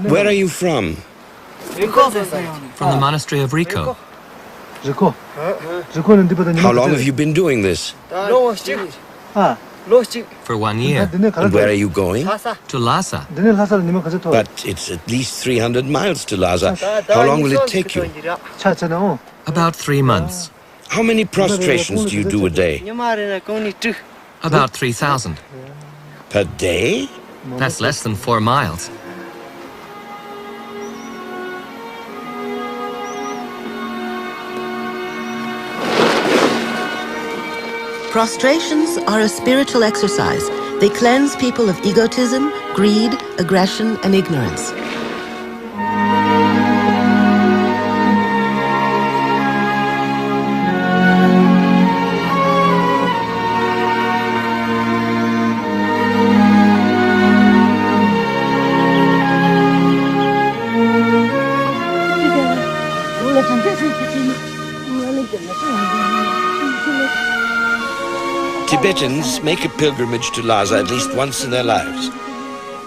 Where are you from? From the monastery of Rico. How long have you been doing this? For 1 year. And where are you going? To Lhasa. But it's at least 300 miles to Lhasa. How long will it take you? About 3 months. How many prostrations do you do a day? About 3,000. Per day? That's less than 4 miles. Prostrations are a spiritual exercise. They cleanse people of egotism, greed, aggression, and ignorance. Tibetans make a pilgrimage to Lhasa at least once in their lives.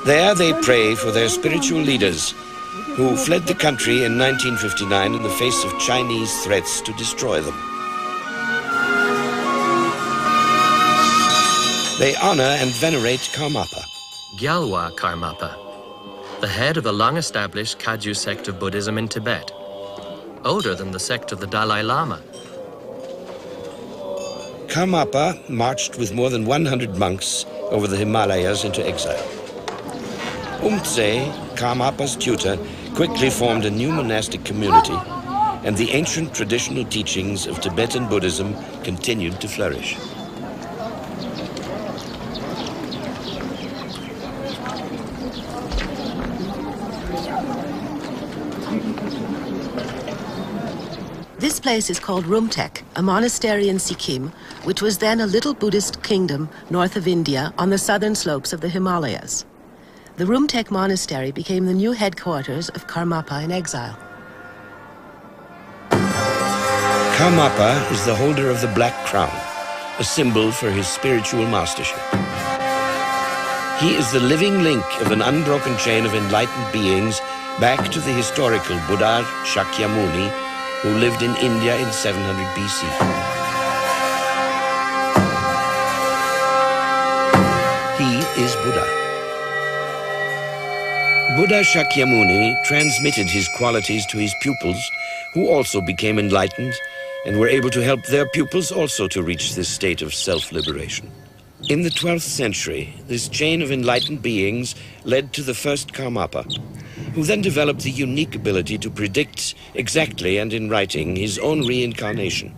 There they pray for their spiritual leaders who fled the country in 1959 in the face of Chinese threats to destroy them. They honor and venerate Karmapa. Gyalwa Karmapa, the head of the long-established Kagyu sect of Buddhism in Tibet, older than the sect of the Dalai Lama. Karmapa marched with more than 100 monks over the Himalayas into exile. Umtse, Karmapa's tutor, quickly formed a new monastic community, and the ancient traditional teachings of Tibetan Buddhism continued to flourish. This place is called Rumtek, a monastery in Sikkim, which was then a little Buddhist kingdom north of India on the southern slopes of the Himalayas. The Rumtek monastery became the new headquarters of Karmapa in exile. Karmapa is the holder of the Black Crown, a symbol for his spiritual mastership. He is the living link of an unbroken chain of enlightened beings back to the historical Buddha Shakyamuni, who lived in India in 700 BC. He is Buddha. Buddha Shakyamuni transmitted his qualities to his pupils, who also became enlightened and were able to help their pupils also to reach this state of self-liberation. In the 12th century, this chain of enlightened beings led to the first Karmapa, who then developed the unique ability to predict exactly and in writing his own reincarnation,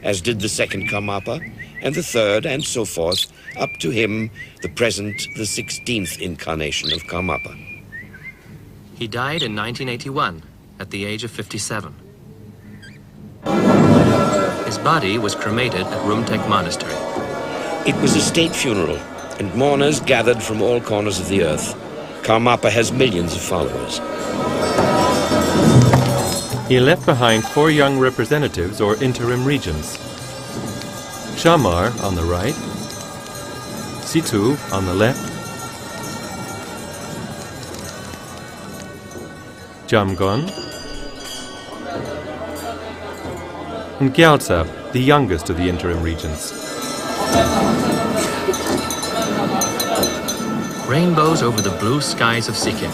as did the second Karmapa, and the third, and so forth, up to him, the present, the 16th incarnation of Karmapa. He died in 1981, at the age of 57. His body was cremated at Rumtek Monastery. It was a state funeral, and mourners gathered from all corners of the earth. Karmapa has millions of followers. He left behind 4 young representatives or interim regents. Shamar on the right, Situ on the left, Jamgon, and Gyaltsab, the youngest of the interim regents. Rainbows over the blue skies of Sikkim.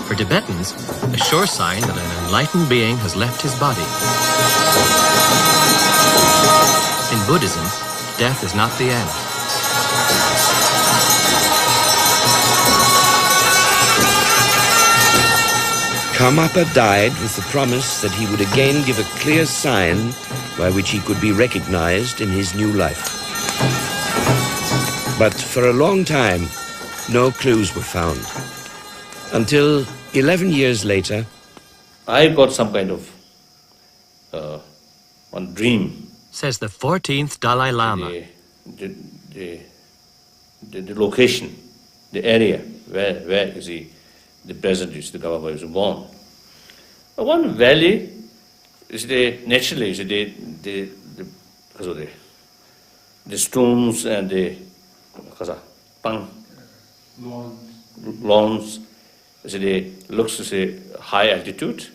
For Tibetans, a sure sign that an enlightened being has left his body. In Buddhism, death is not the end. Karmapa died with the promise that he would again give a clear sign by which he could be recognized in his new life. But for a long time, no clues were found. Until 11 years later, I got some kind of one dream. Says the 14th Dalai Lama. The location, the area where is the present is the Karmapa was born. One valley is naturally is the stones and the lawns looks as a high altitude,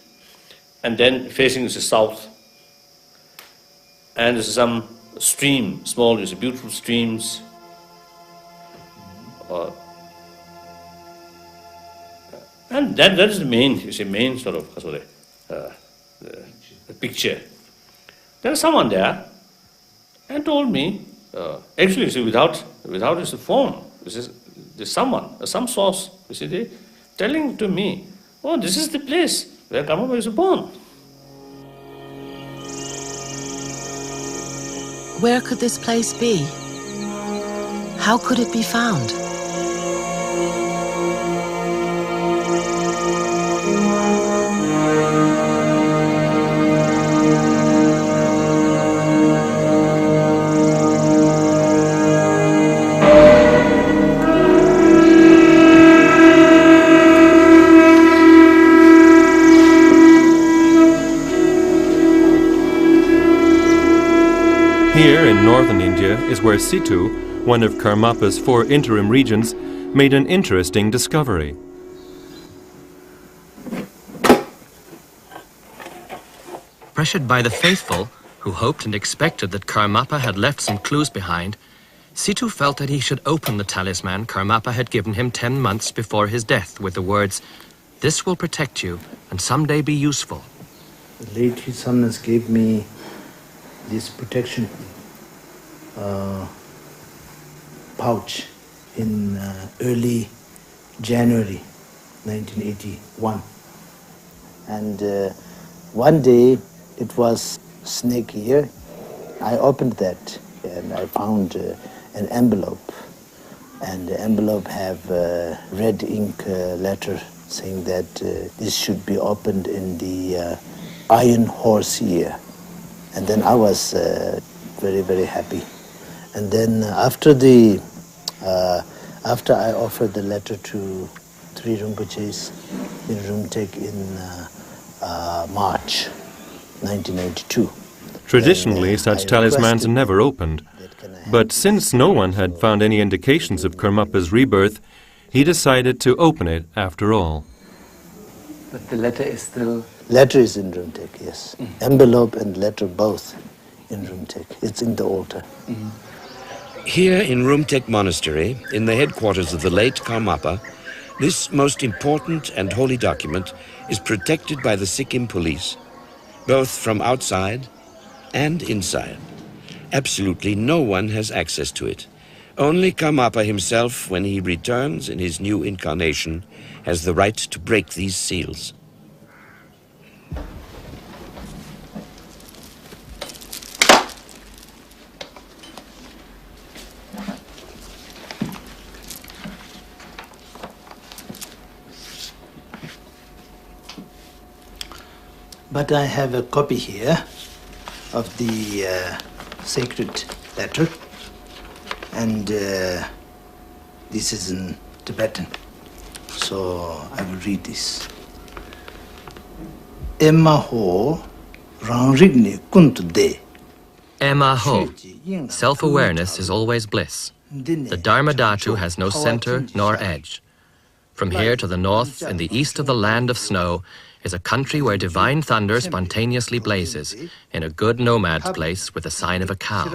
and then facing is the south. And there's some stream, small, there's beautiful streams. And that is the main sort of the picture. There was someone there and told me, actually, without this form, there's someone, some source, they telling to me, oh, this is the place where Karmapa is born. Where could this place be? How could it be found? Here in northern India is where Situ, one of Karmapa's 4 interim regions, made an interesting discovery. Pressured by the faithful, who hoped and expected that Karmapa had left some clues behind, Situ felt that he should open the talisman Karmapa had given him 10 months before his death with the words, "This will protect you and someday be useful." The late His Holiness gave me this protection pouch in early January 1981. And one day it was snake here. I opened that and I found an envelope. And the envelope have red ink letter saying that this should be opened in the iron horse year. And then I was very, very happy. And then after I offered the letter to 3 Rinpoches in Rumtek in March 1992. Traditionally, such talismans never opened. But since no one had found any indications of Karmapa's rebirth, he decided to open it after all. But the letter is still... Letter is in Rumtek, yes. Envelope and letter both in Rumtek. It's in the altar. Here in Rumtek Monastery, in the headquarters of the late Karmapa, this most important and holy document is protected by the Sikkim police, both from outside and inside. Absolutely no one has access to it. Only Karmapa himself, when he returns in his new incarnation, has the right to break these seals. But I have a copy here of the sacred letter, and this is in Tibetan, so I will read this. Emma ho rangrigne kuntude. Emma Ho. Self-awareness is always bliss. The Dharma Dhatu has no center nor edge. From here to the north, in the east of the land of snow, is a country where divine thunder spontaneously blazes, in a good nomad's place with the sign of a cow.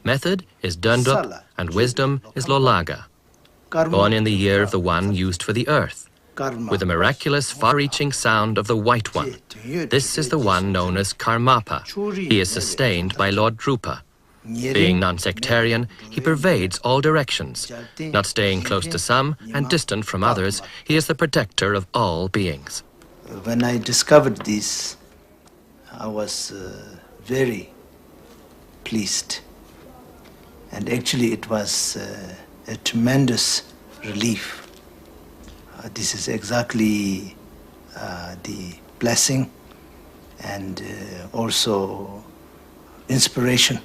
Method is Dundup, and wisdom is Lolaga. Born in the year of the one used for the earth, with the miraculous far-reaching sound of the White One. This is the one known as Karmapa. He is sustained by Lord Drupa. Being non-sectarian, he pervades all directions. Not staying close to some and distant from others, he is the protector of all beings. When I discovered this, I was very pleased. And actually it was a tremendous relief. This is exactly the blessing and also inspiration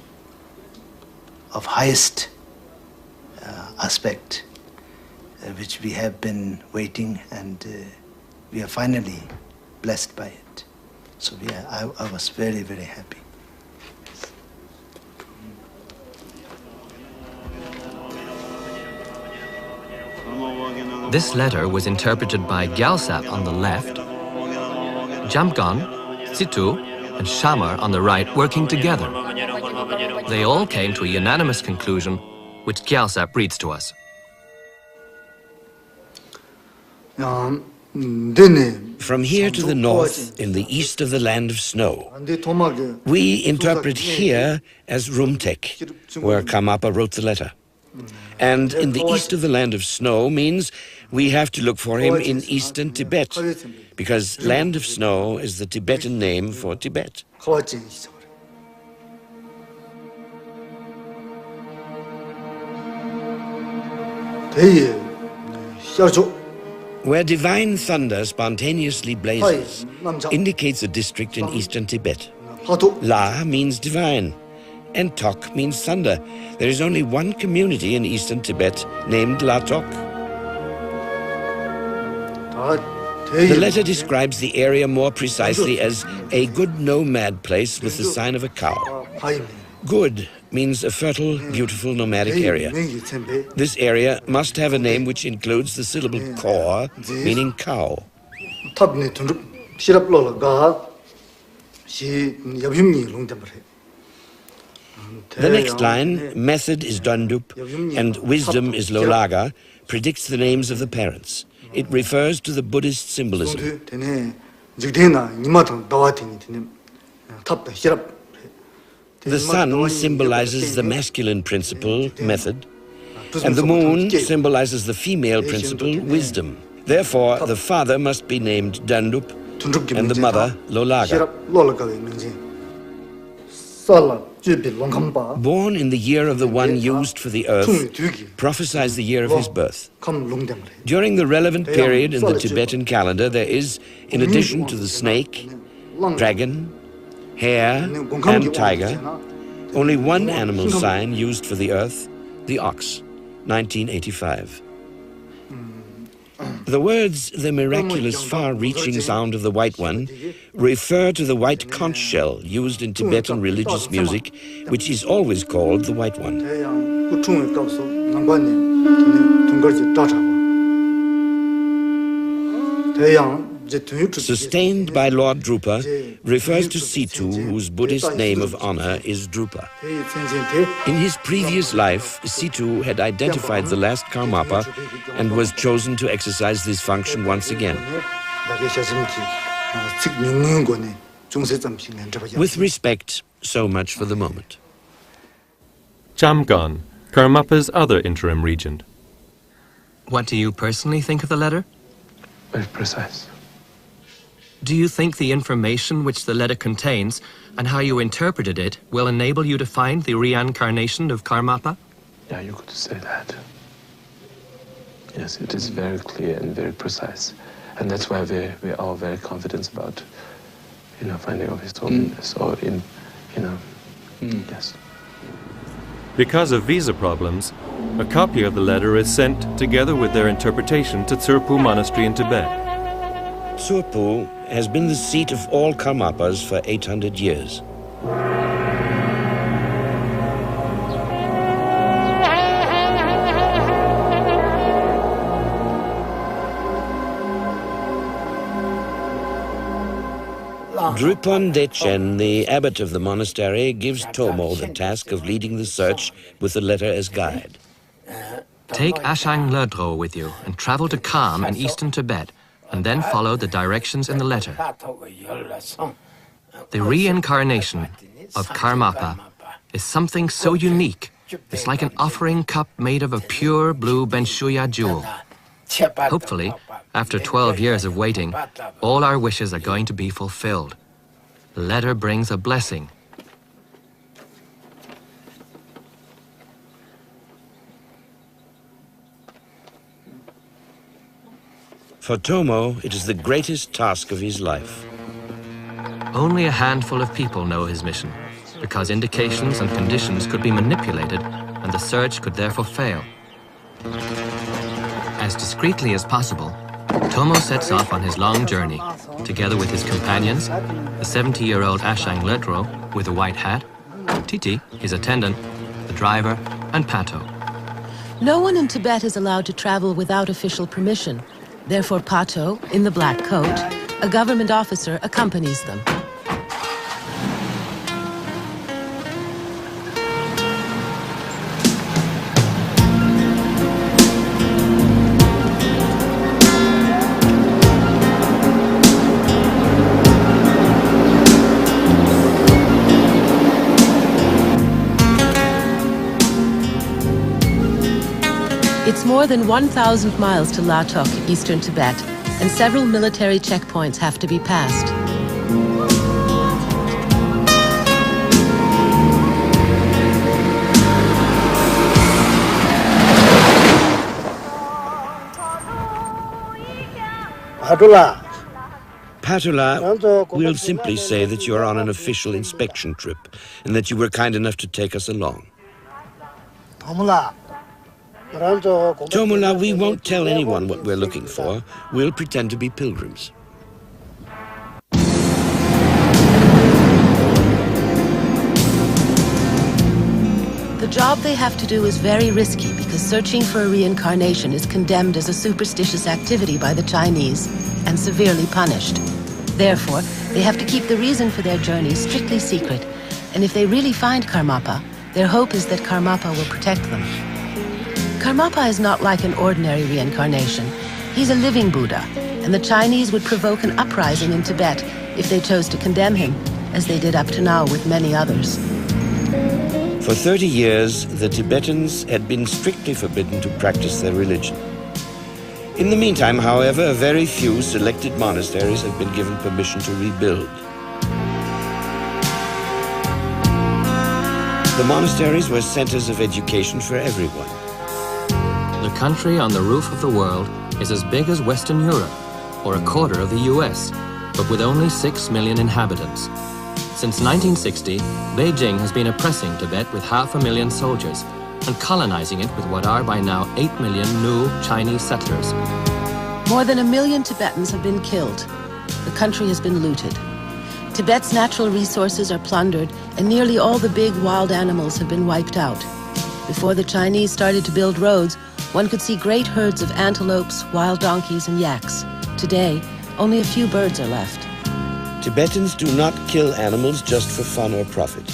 of highest aspect, which we have been waiting, and we are finally blessed by it. So I was very, very happy. This letter was interpreted by Gyaltsap on the left, Jamgon, Situ, and Shamar on the right working together. They all came to a unanimous conclusion, which Gyaltsap reads to us. From here to the north, in the east of the land of snow, we interpret here as Rumtek, where Karmapa wrote the letter. And in the east of the land of snow means we have to look for him in eastern Tibet, because land of snow is the Tibetan name for Tibet. Where divine thunder spontaneously blazes indicates a district in eastern Tibet. La means divine, and Tok means thunder. There is only one community in eastern Tibet named La Tok. The letter describes the area more precisely as a good nomad place with the sign of a cow. Good means a fertile, beautiful nomadic area. This area must have a name which includes the syllable kor, meaning cow. The next line, method is Dundup and wisdom is Lolaga, predicts the names of the parents. It refers to the Buddhist symbolism. The sun symbolizes the masculine principle, method, and the moon symbolizes the female principle, wisdom. Therefore, the father must be named Dundup and the mother Lolaga. Born in the year of the one used for the earth, prophesies the year of his birth. During the relevant period in the Tibetan calendar, there is, in addition to the snake, dragon, hare, and tiger, only one animal sign used for the earth, the ox, 1985. The words, the miraculous far-reaching sound of the White One, refer to the white conch shell used in Tibetan religious music, which is always called the White One. Sustained by Lord Drupa refers to Situ, whose Buddhist name of honor is Drupa. In his previous life, Situ had identified the last Karmapa and was chosen to exercise this function once again. With respect, so much for the moment. Jamgon, Karmapa's other interim regent. What do you personally think of the letter? Very precise. Do you think the information which the letter contains and how you interpreted it will enable you to find the reincarnation of Karmapa? Yeah, you could say that. Yes, it is very clear and very precise. And that's why we're all very confident about, finding of his holiness yes. Because of visa problems, a copy of the letter is sent together with their interpretation to Tsurpu Monastery in Tibet. Tsurpu has been the seat of all Karmapas for 800 years. Drupon Dechen, the abbot of the monastery, gives Tomo the task of leading the search with the letter as guide. Take Ashang Lodro with you and travel to Kham in eastern Tibet, and then follow the directions in the letter. The reincarnation of Karmapa is something so unique. It's like an offering cup made of a pure blue Benshuya jewel. Hopefully, after 12 years of waiting, all our wishes are going to be fulfilled. The letter brings a blessing. For Tomo, it is the greatest task of his life. Only a handful of people know his mission, because indications and conditions could be manipulated and the search could therefore fail. As discreetly as possible, Tomo sets off on his long journey, together with his companions, the 70-year-old Ashang Letro with a white hat, Titi, his attendant, the driver, and Pato. No one in Tibet is allowed to travel without official permission. Therefore, Pato, in the black coat, a government officer, accompanies them. It's more than 1,000 miles to Latok, eastern Tibet, and several military checkpoints have to be passed. Patula, we'll simply say that you're on an official inspection trip and that you were kind enough to take us along. Tomula, we won't tell anyone what we're looking for. We'll pretend to be pilgrims. The job they have to do is very risky because searching for a reincarnation is condemned as a superstitious activity by the Chinese and severely punished. Therefore, they have to keep the reason for their journey strictly secret, and if they really find Karmapa, their hope is that Karmapa will protect them. Karmapa is not like an ordinary reincarnation. He's a living Buddha, and the Chinese would provoke an uprising in Tibet if they chose to condemn him, as they did up to now with many others. For 30 years, the Tibetans had been strictly forbidden to practice their religion. In the meantime, however, a very few selected monasteries have been given permission to rebuild. The monasteries were centers of education for everyone. The country on the roof of the world is as big as Western Europe, or a quarter of the US, but with only 6 million inhabitants. Since 1960, Beijing has been oppressing Tibet with 500,000 soldiers and colonizing it with what are by now 8 million new Chinese settlers. More than 1 million Tibetans have been killed. The country has been looted. Tibet's natural resources are plundered, and nearly all the big wild animals have been wiped out. Before the Chinese started to build roads, one could see great herds of antelopes, wild donkeys, and yaks. Today, only a few birds are left. Tibetans do not kill animals just for fun or profit.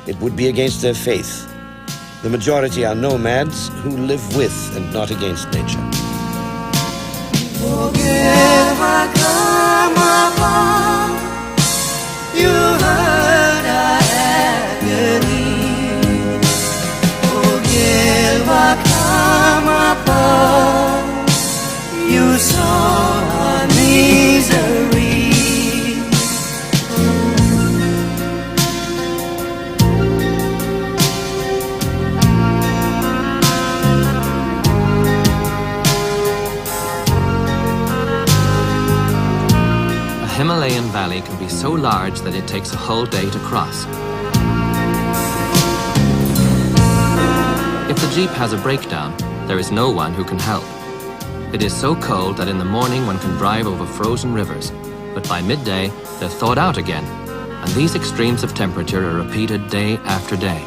It would be against their faith. The majority are nomads who live with and not against nature. You heard our agony. Forgive our Karmapa. You saw our misery. A Himalayan valley can be so large that it takes a whole day to cross. If the jeep has a breakdown, there is no one who can help. It is so cold that in the morning one can drive over frozen rivers, but by midday they're thawed out again, and these extremes of temperature are repeated day after day.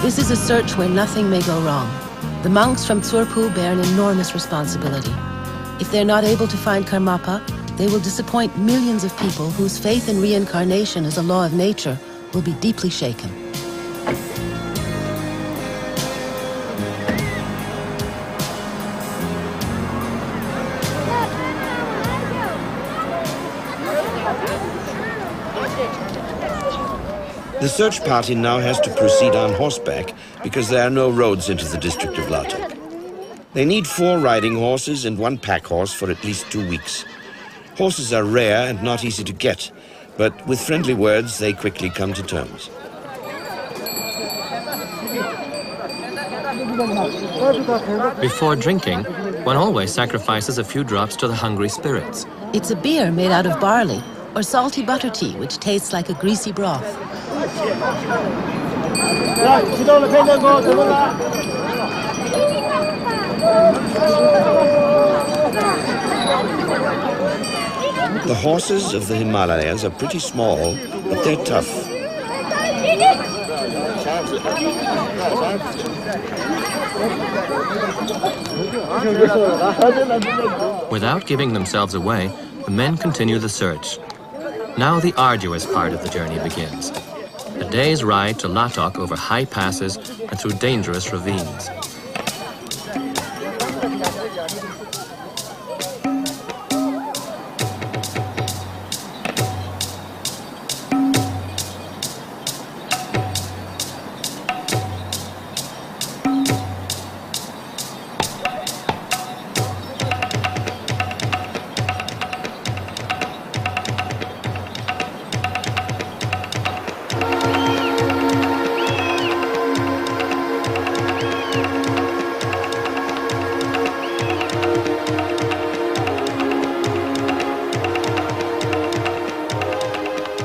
This is a search where nothing may go wrong. The monks from Tsurpu bear an enormous responsibility. If they're not able to find Karmapa, they will disappoint millions of people whose faith in reincarnation as a law of nature will be deeply shaken. The search party now has to proceed on horseback because there are no roads into the district of Latok. They need 4 riding horses and 1 pack horse for at least 2 weeks. Horses are rare and not easy to get, but with friendly words they quickly come to terms. Before drinking, one always sacrifices a few drops to the hungry spirits. It's a beer made out of barley, or salty butter tea, which tastes like a greasy broth. The horses of the Himalayas are pretty small, but they're tough. Without giving themselves away, the men continue the search. Now the arduous part of the journey begins. A day's ride to Latok over high passes and through dangerous ravines.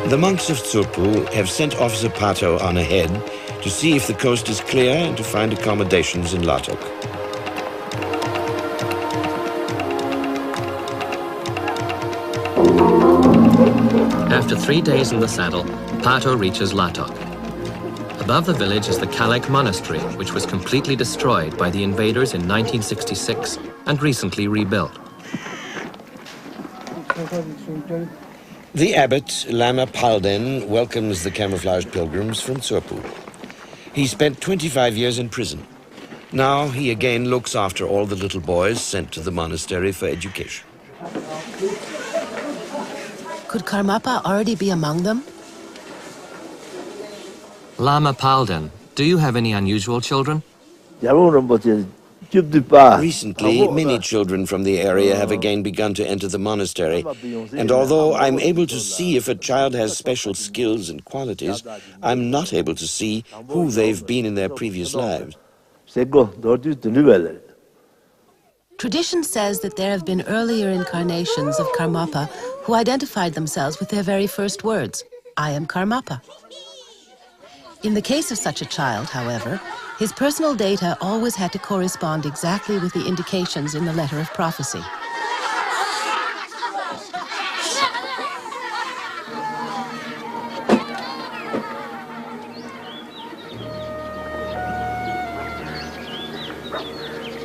The monks of Tsurpu have sent Officer Pato on ahead to see if the coast is clear and to find accommodations in Latok. After 3 days in the saddle, Pato reaches Latok. Above the village is the Kalek Monastery, which was completely destroyed by the invaders in 1966 and recently rebuilt. The abbot, Lama Palden, welcomes the camouflaged pilgrims from Tsurpu. He spent 25 years in prison. Now he again looks after all the little boys sent to the monastery for education. Could Karmapa already be among them? Lama Palden, do you have any unusual children? Recently, many children from the area have again begun to enter the monastery, and although I'm able to see if a child has special skills and qualities, I'm not able to see who they've been in their previous lives. Tradition says that there have been earlier incarnations of Karmapa who identified themselves with their very first words, I am Karmapa. In the case of such a child, however, his personal data always had to correspond exactly with the indications in the letter of prophecy.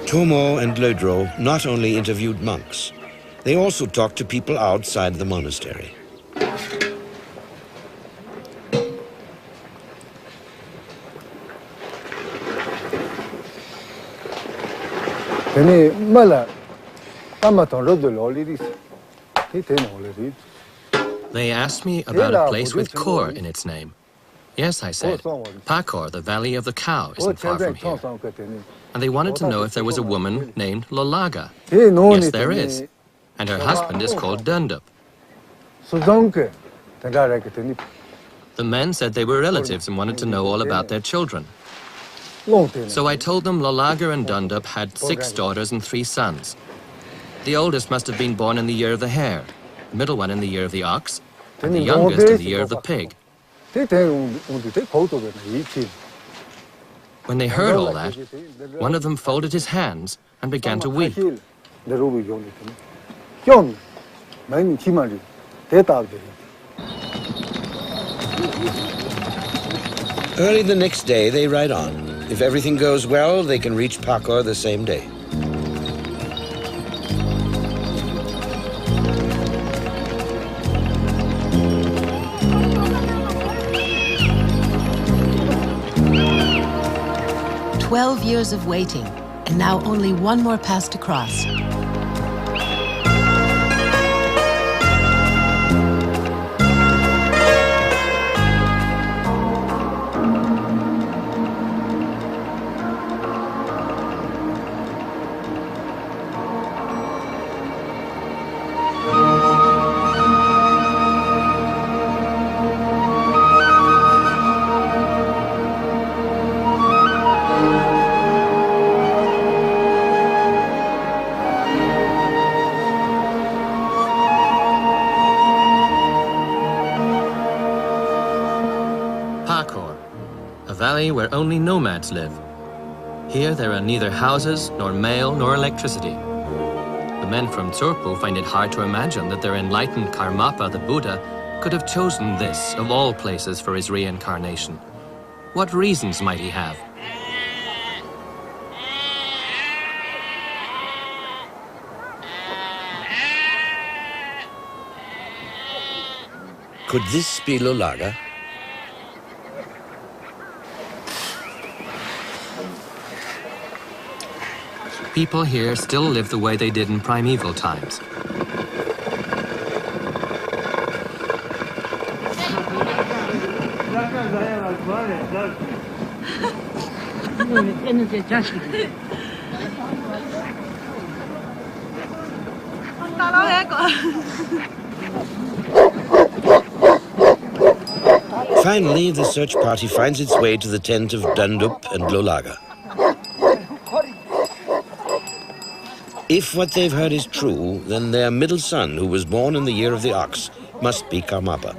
Tomo and Lödro not only interviewed monks, they also talked to people outside the monastery. They asked me about a place with Kor in its name. Yes, I said. Pakor, the Valley of the Cow, isn't far from here. And they wanted to know if there was a woman named Lolaga. Yes, there is. And her husband is called Dundup. The men said they were relatives and wanted to know all about their children. So I told them Lolaga and Dundup had 6 daughters and 3 sons. The oldest must have been born in the year of the hare, the middle one in the year of the ox, and the youngest in the year of the pig. When they heard all that, one of them folded his hands and began to weep. Early the next day, they ride on. If everything goes well, they can reach Pakor the same day. "12 years of waiting, and now only one more pass to cross." valley where only nomads live. Here there are neither houses, nor mail, nor electricity. The men from Tsurpu find it hard to imagine that their enlightened Karmapa, the Buddha, could have chosen this of all places for his reincarnation. What reasons might he have? Could this be Lolaga? People here still live the way they did in primeval times. Finally, the search party finds its way to the tent of Dandup and Lolaga. If what they've heard is true, then their middle son, who was born in the year of the ox, must be Karmapa.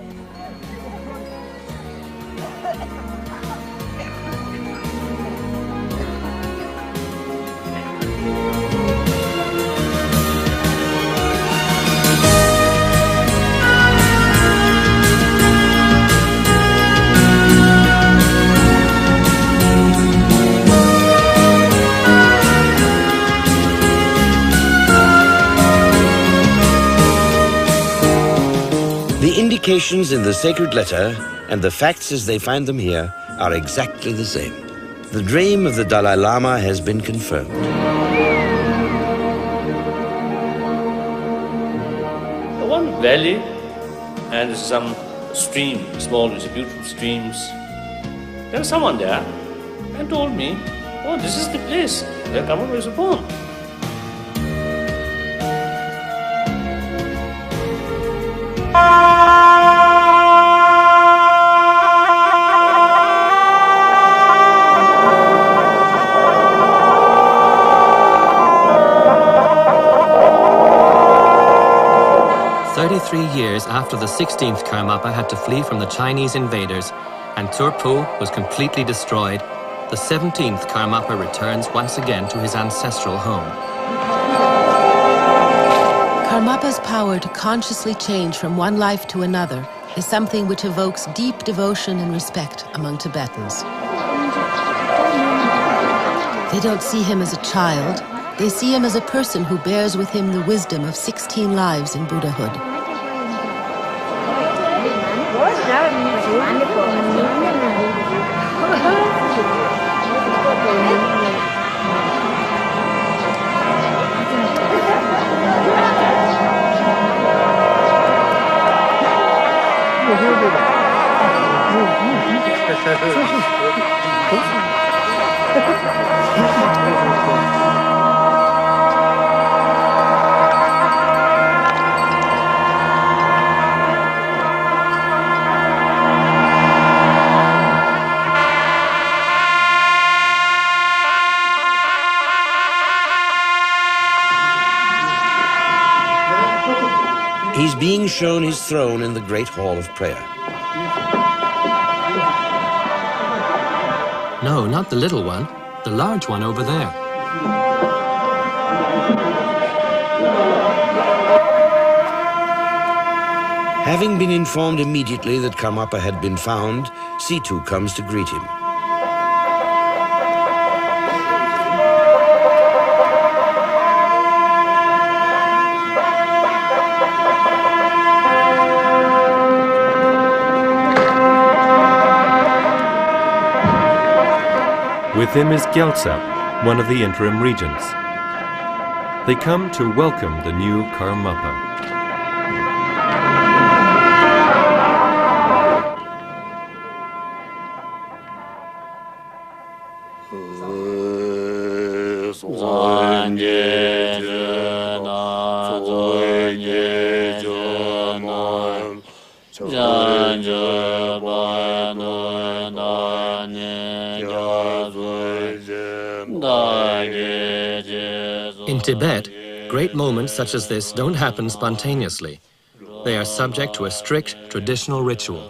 The indications in the sacred letter and the facts as they find them here are exactly the same. The dream of the Dalai Lama has been confirmed. One valley and some stream, small, beautiful streams. There was someone there and told me, oh, this is the place where Karmapa was born. Years after the 16th Karmapa had to flee from the Chinese invaders and Tsurpu was completely destroyed, the 17th Karmapa returns once again to his ancestral home. Karmapa's power to consciously change from one life to another is something which evokes deep devotion and respect among Tibetans. They don't see him as a child, they see him as a person who bears with him the wisdom of 16 lives in Buddhahood. He's being shown his throne in the great hall of prayer. No, not the little one, the large one over there. Having been informed immediately that Karmapa had been found, Situ comes to greet him. With him is Gyaltsap, one of the interim regents. They come to welcome the new Karmapa. In Tibet, great moments such as this don't happen spontaneously. They are subject to a strict traditional ritual.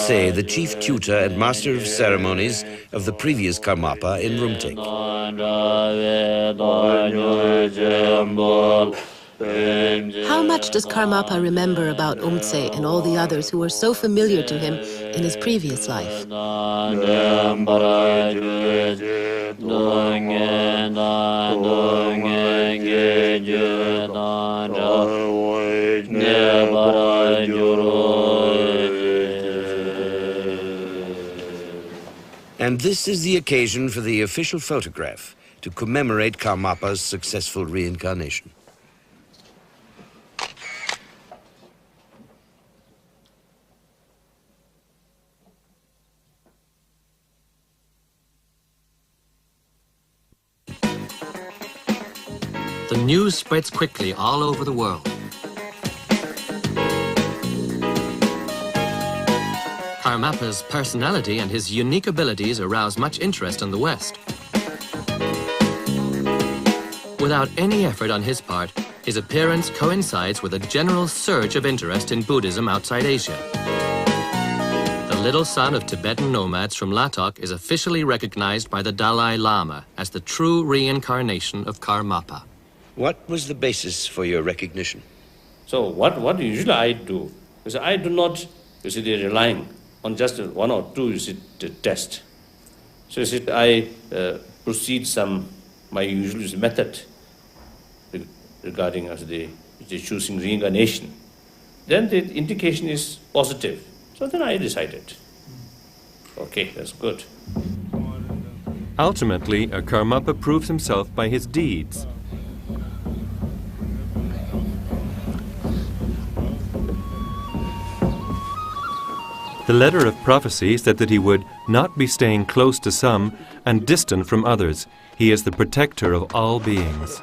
Umtse, the chief tutor and master of ceremonies of the previous Karmapa in Rumtek. How much does Karmapa remember about Umtse and all the others who were so familiar to him in his previous life? And this is the occasion for the official photograph to commemorate Karmapa's successful reincarnation. The news spreads quickly all over the world. Karmapa's personality and his unique abilities arouse much interest in the West. Without any effort on his part, his appearance coincides with a general surge of interest in Buddhism outside Asia. The little son of Tibetan nomads from Latok is officially recognized by the Dalai Lama as the true reincarnation of Karmapa. What was the basis for your recognition? So what usually I do is I do not, relying on just one or two, test. So I proceed my usual method regarding the choosing reincarnation. Then the indication is positive. So then I decided, okay, that's good. Ultimately, a Karmapa proves himself by his deeds. The letter of prophecy said that he would not be staying close to some and distant from others. He is the protector of all beings.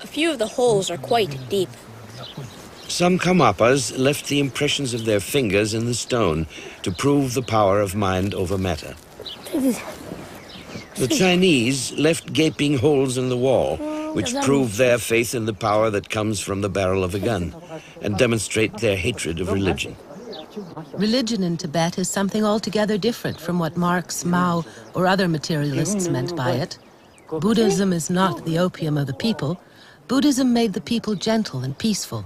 A few of the holes are quite deep. Some Karmapas left the impressions of their fingers in the stone to prove the power of mind over matter. The Chinese left gaping holes in the wall, which prove their faith in the power that comes from the barrel of a gun and demonstrate their hatred of religion. Religion in Tibet is something altogether different from what Marx, Mao, or other materialists meant by it. Buddhism is not the opium of the people. Buddhism made the people gentle and peaceful.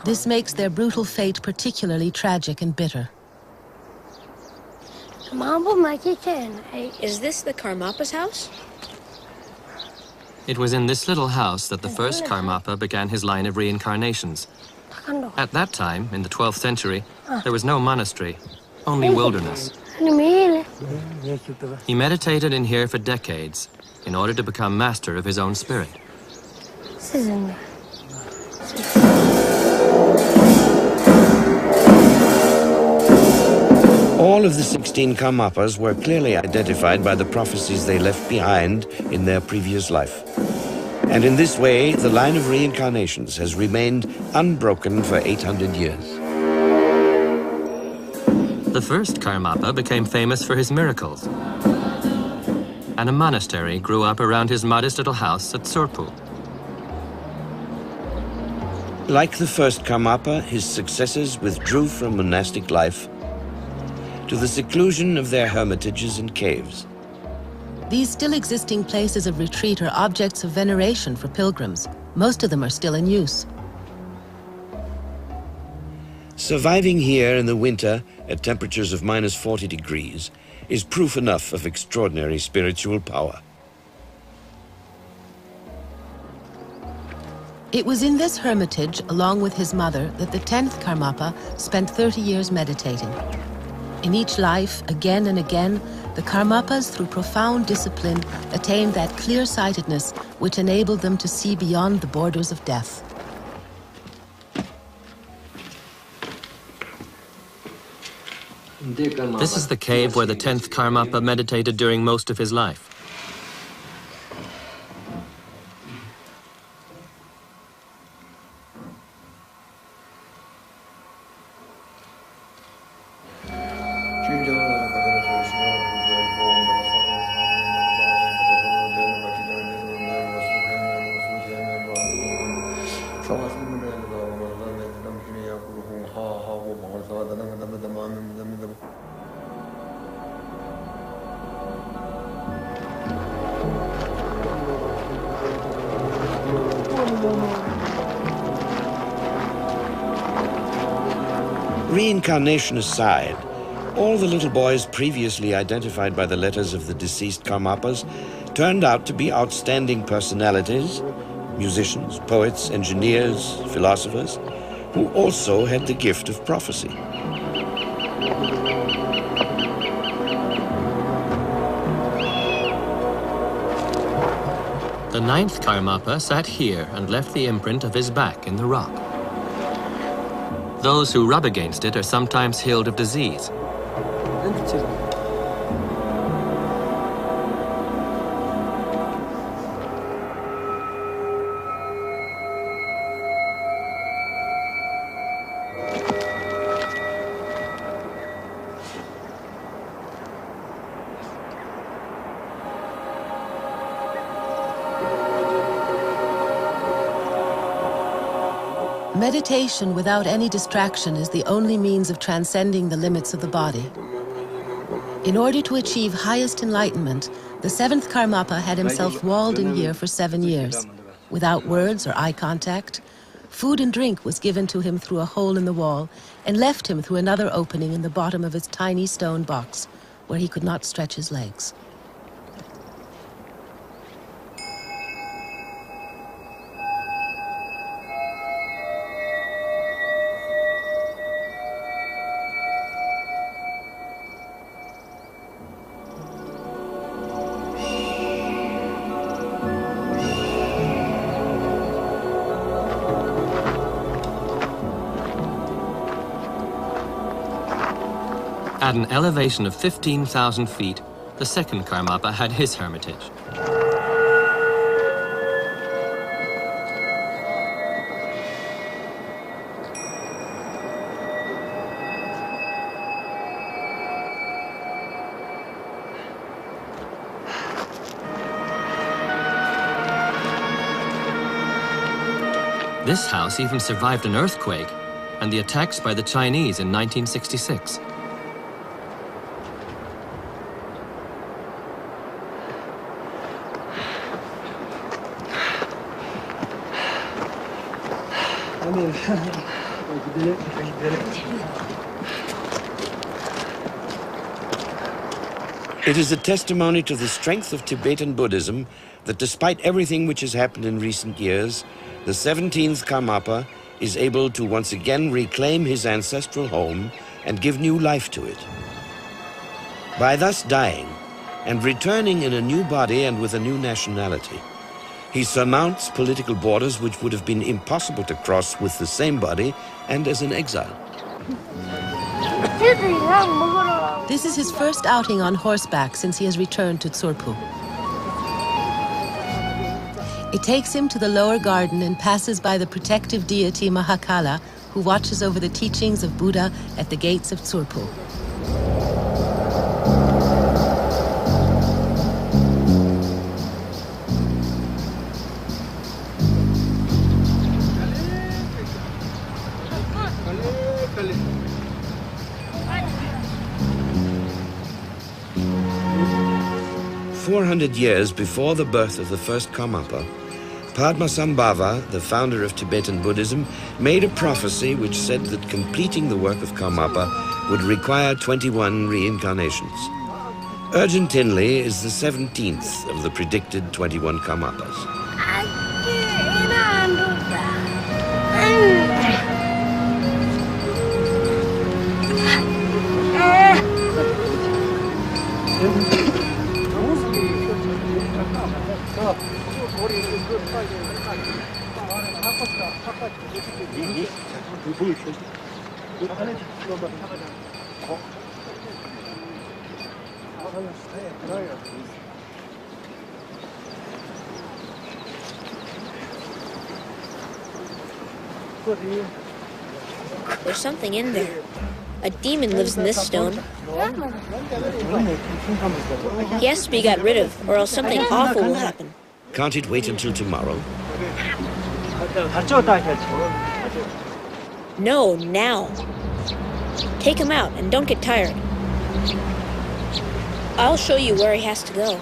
This makes their brutal fate particularly tragic and bitter. Is this the Karmapa's house? It was in this little house that the first Karmapa began his line of reincarnations. At that time, in the 12th century, there was no monastery, only wilderness. He meditated in here for decades in order to become master of his own spirit. All of the 16 Karmapas were clearly identified by the prophecies they left behind in their previous life. And in this way, the line of reincarnations has remained unbroken for 800 years. The first Karmapa became famous for his miracles, and a monastery grew up around his modest little house at Sorpu. Like the first Karmapa, his successors withdrew from monastic life to the seclusion of their hermitages and caves. These still existing places of retreat are objects of veneration for pilgrims. Most of them are still in use. Surviving here in the winter at temperatures of minus 40 degrees is proof enough of extraordinary spiritual power. It was in this hermitage, along with his mother, that the 10th Karmapa spent 30 years meditating. In each life, again and again, the Karmapas, through profound discipline, attained that clear-sightedness which enabled them to see beyond the borders of death. This is the cave where the 10th Karmapa meditated during most of his life. Reincarnation aside, all the little boys previously identified by the letters of the deceased Karmapas turned out to be outstanding personalities, musicians, poets, engineers, philosophers, who also had the gift of prophecy. The 9th Karmapa sat here and left the imprint of his back in the rock. Those who rub against it are sometimes healed of disease. Meditation without any distraction is the only means of transcending the limits of the body. In order to achieve highest enlightenment, the 7th Karmapa had himself walled in here for 7 years. Without words or eye contact, food and drink was given to him through a hole in the wall and left him through another opening in the bottom of his tiny stone box, where he could not stretch his legs. At an elevation of 15,000 feet, the 2nd Karmapa had his hermitage. This house even survived an earthquake and the attacks by the Chinese in 1966. It is a testimony to the strength of Tibetan Buddhism that despite everything which has happened in recent years, the 17th Karmapa is able to once again reclaim his ancestral home and give new life to it. By thus dying and returning in a new body and with a new nationality, he surmounts political borders which would have been impossible to cross with the same body and as an exile. This is his first outing on horseback since he has returned to Tsurpu. It takes him to the lower garden and passes by the protective deity Mahakala, who watches over the teachings of Buddha at the gates of Tsurpo. Years before the birth of the first Karmapa, Padmasambhava, the founder of Tibetan Buddhism, made a prophecy which said that completing the work of Karmapa would require 21 reincarnations. Urgent Tinley is the 17th of the predicted 21 Karmapas. There's something in there. A demon lives in this stone. He has to be got rid of, or else something awful will happen. Can't it wait until tomorrow? No, now. Take him out and don't get tired. I'll show you where he has to go.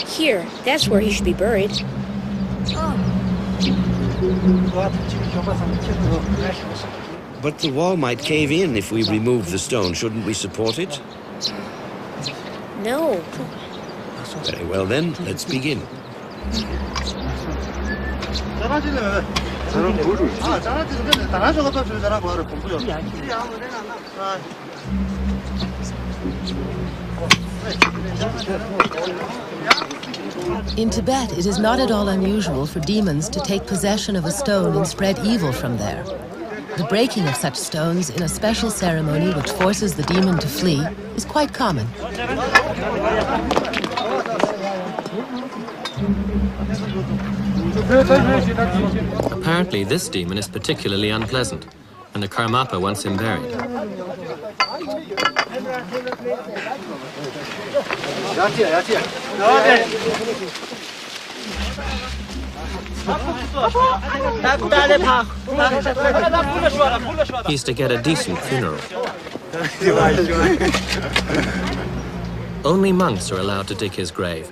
Here, that's where he should be buried. But the wall might cave in if we remove the stone. Shouldn't we support it? No. Very well then, let's begin. In Tibet, it is not at all unusual for demons to take possession of a stone and spread evil from there. The breaking of such stones in a special ceremony which forces the demon to flee is quite common. Apparently, this demon is particularly unpleasant, and the Karmapa wants him buried. He's to get a decent funeral. Only monks are allowed to dig his grave.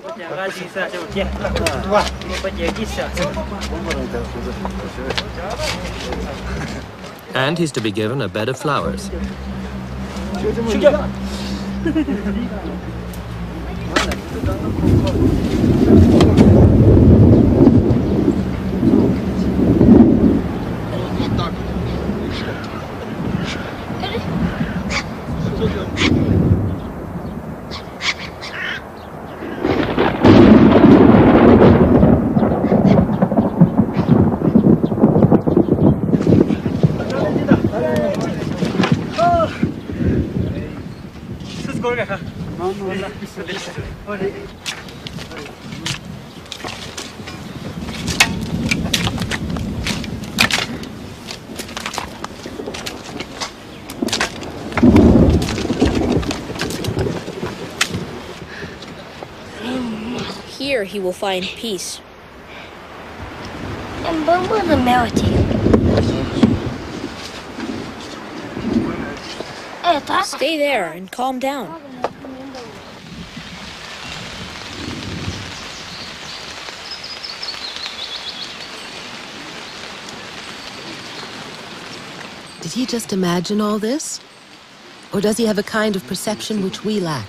And he's to be given a bed of flowers. Here he will find peace. Stay there and calm down. Did he just imagine all this? Or does he have a kind of perception which we lack?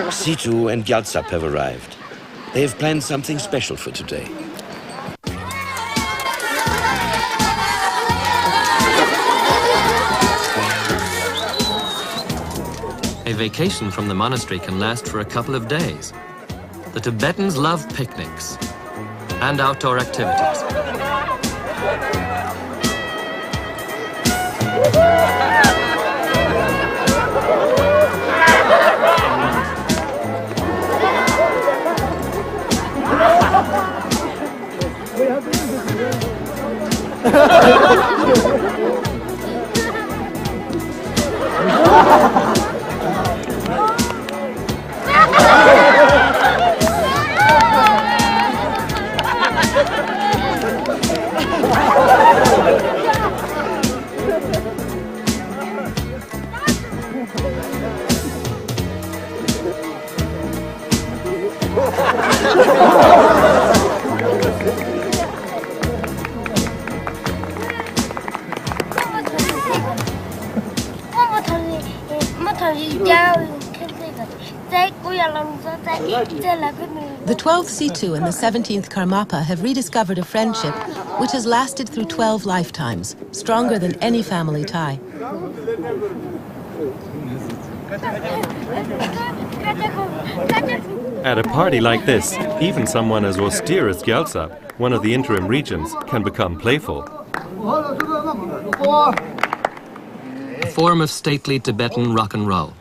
Situ and Gyaltsap have arrived. They have planned something special for today. A vacation from the monastery can last for a couple of days. The Tibetans love picnics and outdoor activities. The 12th Situ and the 17th Karmapa have rediscovered a friendship which has lasted through 12 lifetimes, stronger than any family tie. At a party like this, even someone as austere as Gyaltsap, one of the interim regents, can become playful. A form of stately Tibetan rock and roll.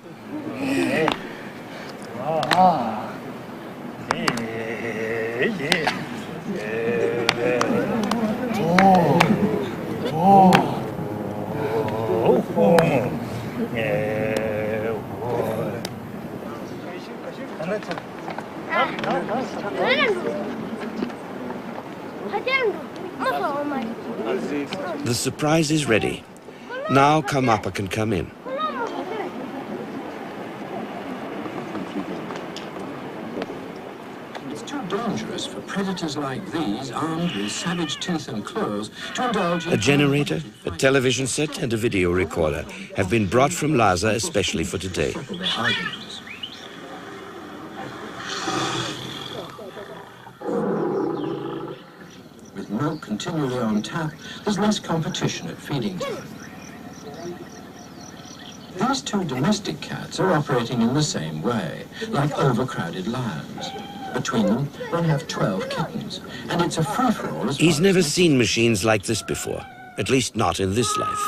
The surprise is ready. Now Karmapa can come in. It's too dangerous for predators like these, armed with savage teeth and claws, to indulge in... A generator, a television set and a video recorder have been brought from Lhasa especially for today. With milk continually on tap, there's less competition at feeding time. These two domestic cats are operating in the same way, like overcrowded lions. Between them, one have 12 kittens, and it's a free-for-all as He's never seen machines like this before, at least not in this life.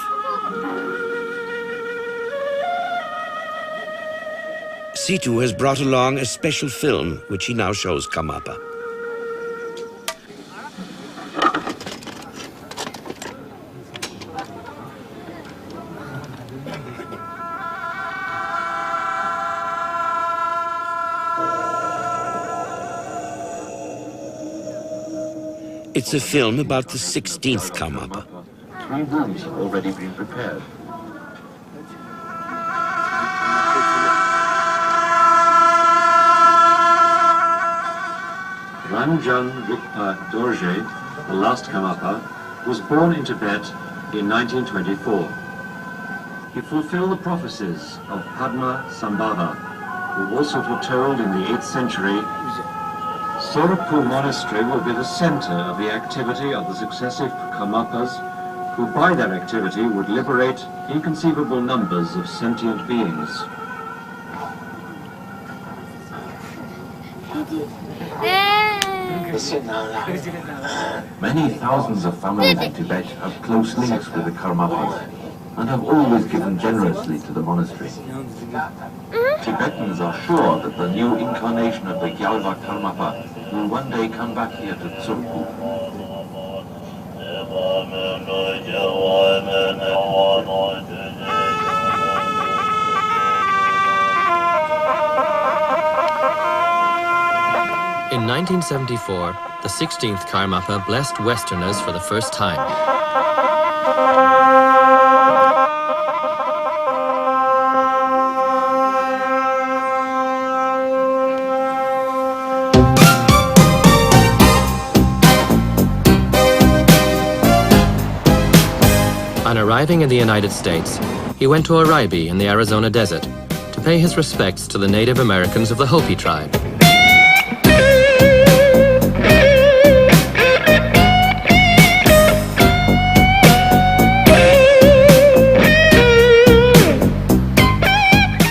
Situ has brought along a special film which he now shows Karmapa. It's a film about the 16th Karmapa. 3 rooms have already been prepared. Ranjan Rikpa Dorje, the last Karmapa, was born in Tibet in 1924. He fulfilled the prophecies of Padma Sambhava, who also foretold in the 8th century Sorapur Monastery will be the center of the activity of the successive Karmapas, who by their activity would liberate inconceivable numbers of sentient beings. Many thousands of families in Tibet have close links with the Karmapas and have always given generously to the monastery. Tibetans are sure that the new incarnation of the Gyalva Karmapa will one day come back here to Tsurku. In 1974, the 16th Karmapa blessed Westerners for the first time. On arriving in the United States, he went to Araibi in the Arizona desert to pay his respects to the Native Americans of the Hopi tribe.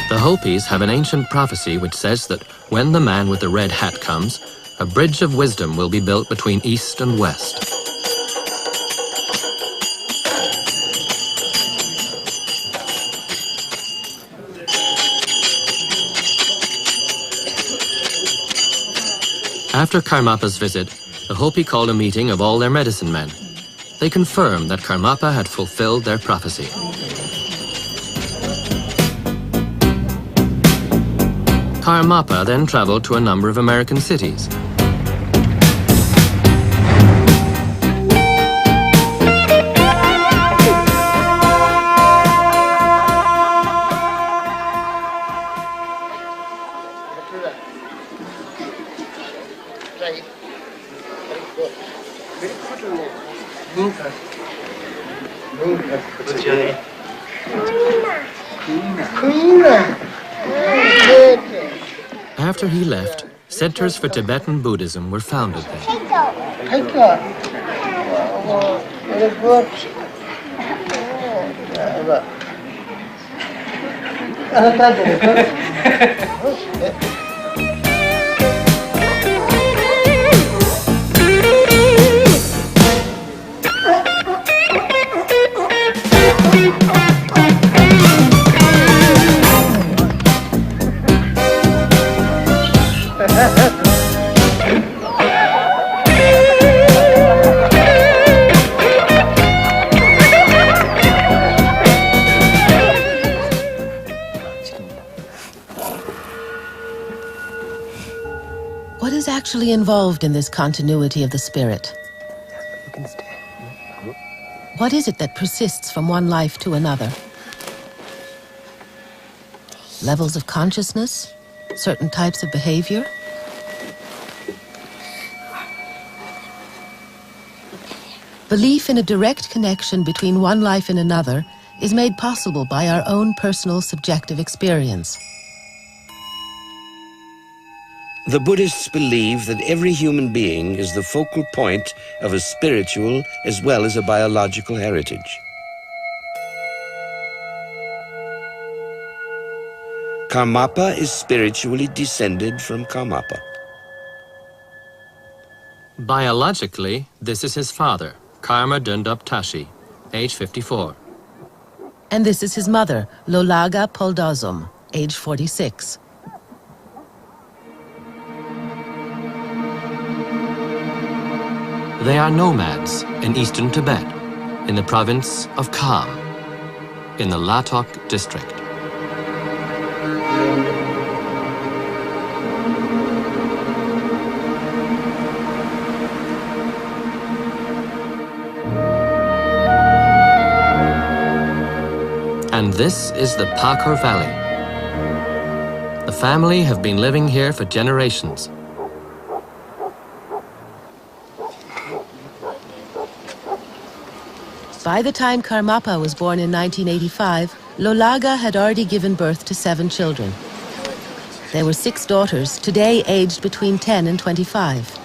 The Hopis have an ancient prophecy which says that when the man with the red hat comes, a bridge of wisdom will be built between east and west. After Karmapa's visit, the Hopi called a meeting of all their medicine men. They confirmed that Karmapa had fulfilled their prophecy. Karmapa then traveled to a number of American cities. After he left, centers for Tibetan Buddhism were founded there. What is actually involved in this continuity of the spirit? What is it that persists from one life to another? Levels of consciousness? Certain types of behavior? Belief in a direct connection between one life and another is made possible by our own personal subjective experience. The Buddhists believe that every human being is the focal point of a spiritual as well as a biological heritage. Karmapa is spiritually descended from Karmapa. Biologically, this is his father, Karma Dundup Tashi, age 54. And this is his mother, Lolaga Poldazum, age 46. They are nomads in eastern Tibet, in the province of Kham, in the Latok district. And this is the Pakur Valley. The family have been living here for generations. By the time Karmapa was born in 1985, Lolaga had already given birth to 7 children. There were 6 daughters, today aged between 10 and 25.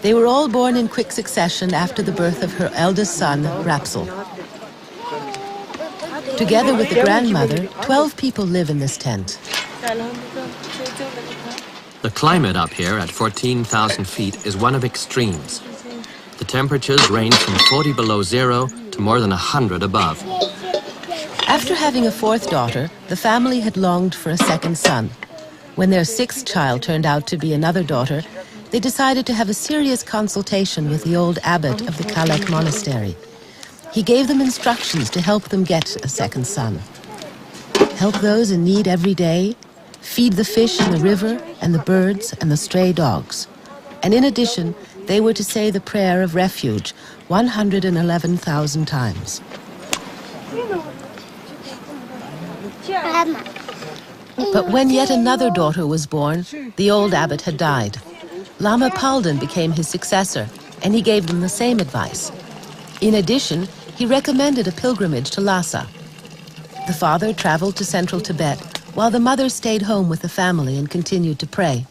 They were all born in quick succession after the birth of her eldest son, Rapsel. Together with the grandmother, 12 people live in this tent. The climate up here at 14,000 feet is one of extremes. The temperatures range from 40 below zero to more than 100 above. After having a 4th daughter, the family had longed for a second son. When their 6th child turned out to be another daughter, they decided to have a serious consultation with the old abbot of the Kalek monastery. He gave them instructions to help them get a second son. Help those in need every day, feed the fish in the river and the birds and the stray dogs. And in addition, they were to say the prayer of refuge 111,000 times. But when yet another daughter was born, the old abbot had died. Lama Palden became his successor, and he gave them the same advice. In addition, he recommended a pilgrimage to Lhasa. The father traveled to central Tibet, while the mother stayed home with the family and continued to pray.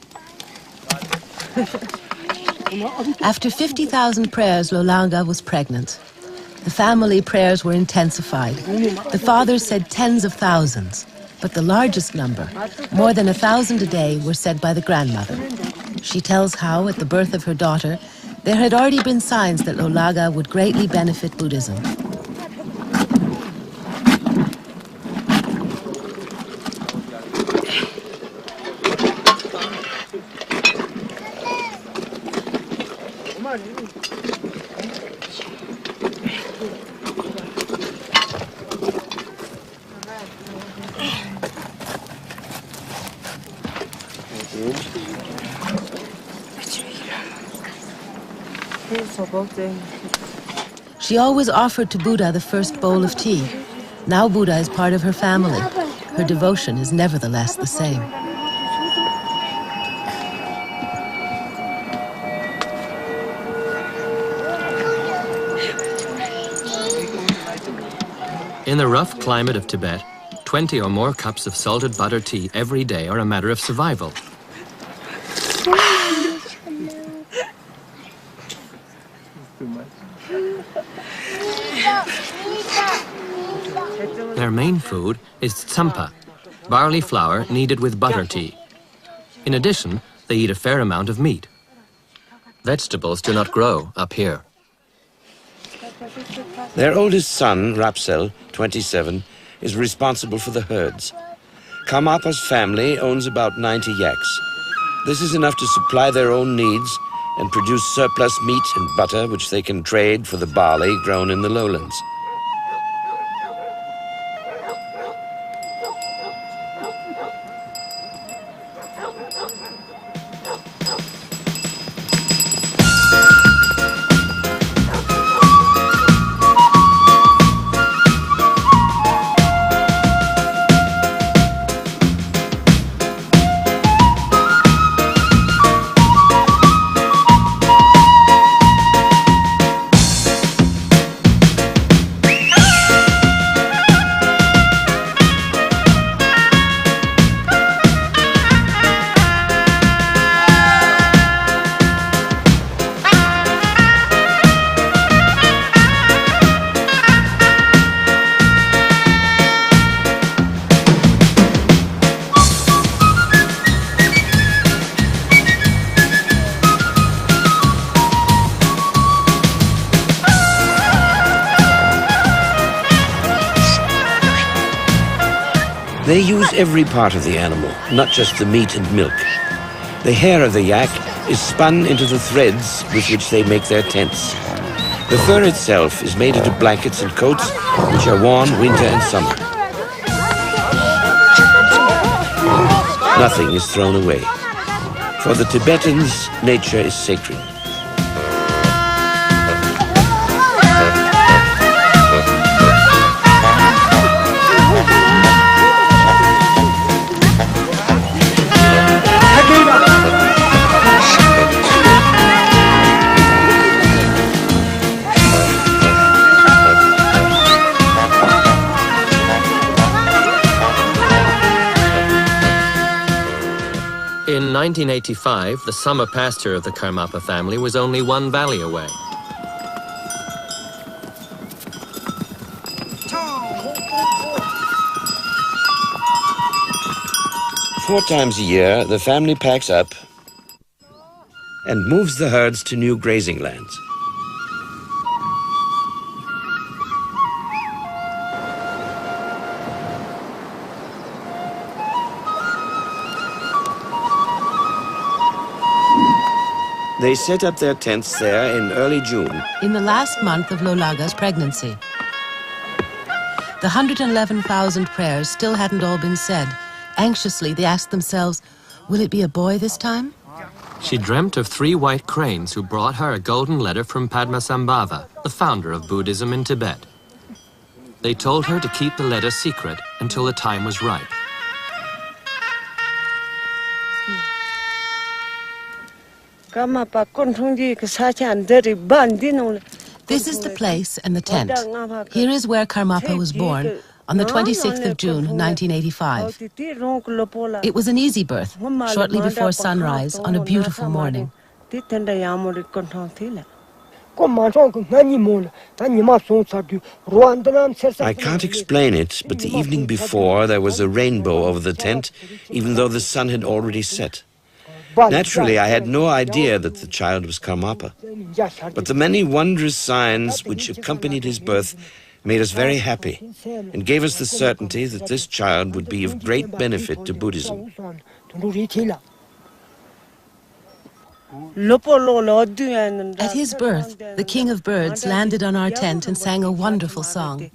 After 50,000 prayers, Lolanga was pregnant. The family prayers were intensified. The father said tens of thousands, but the largest number, more than 1,000 a day, were said by the grandmother. She tells how, at the birth of her daughter, there had already been signs that Lolaga would greatly benefit Buddhism. She always offered to Buddha the first bowl of tea. Now Buddha is part of her family. Her devotion is nevertheless the same. In the rough climate of Tibet, 20 or more cups of salted butter tea every day are a matter of survival. Their main food is tsampa, barley flour kneaded with butter tea. In addition, they eat a fair amount of meat. Vegetables do not grow up here. Their oldest son, Rapsel, 27, is responsible for the herds. Karmapa's family owns about 90 yaks. This is enough to supply their own needs and produce surplus meat and butter which they can trade for the barley grown in the lowlands. They use every part of the animal, not just the meat and milk. The hair of the yak is spun into the threads with which they make their tents. The fur itself is made into blankets and coats, which are worn winter and summer. Nothing is thrown away. For the Tibetans, nature is sacred. In 1985, the summer pasture of the Karmapa family was only one valley away. Four times a year, the family packs up and moves the herds to new grazing lands. They set up their tents there in early June. In the last month of Lolaga's pregnancy. The 111,000 prayers still hadn't all been said. Anxiously, they asked themselves, will it be a boy this time? She dreamt of 3 white cranes who brought her a golden letter from Padmasambhava, the founder of Buddhism in Tibet. They told her to keep the letter secret until the time was ripe. This is the place and the tent. Here is where Karmapa was born on the 26th of June, 1985. It was an easy birth, shortly before sunrise on a beautiful morning. I can't explain it, but the evening before there was a rainbow over the tent, even though the sun had already set. Naturally, I had no idea that the child was Karmapa, but the many wondrous signs which accompanied his birth made us very happy and gave us the certainty that this child would be of great benefit to Buddhism. At his birth, the king of birds landed on our tent and sang a wonderful song.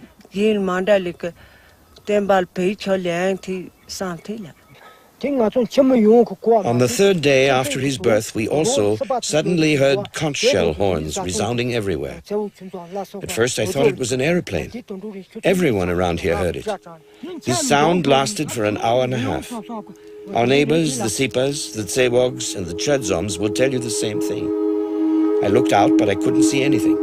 On the third day after his birth, we also suddenly heard conch shell horns resounding everywhere. At first I thought it was an aeroplane. Everyone around here heard it. This sound lasted for an hour and a half. Our neighbors, the Sipas, the Tsewogs, and the Chudzoms will tell you the same thing. I looked out, but I couldn't see anything.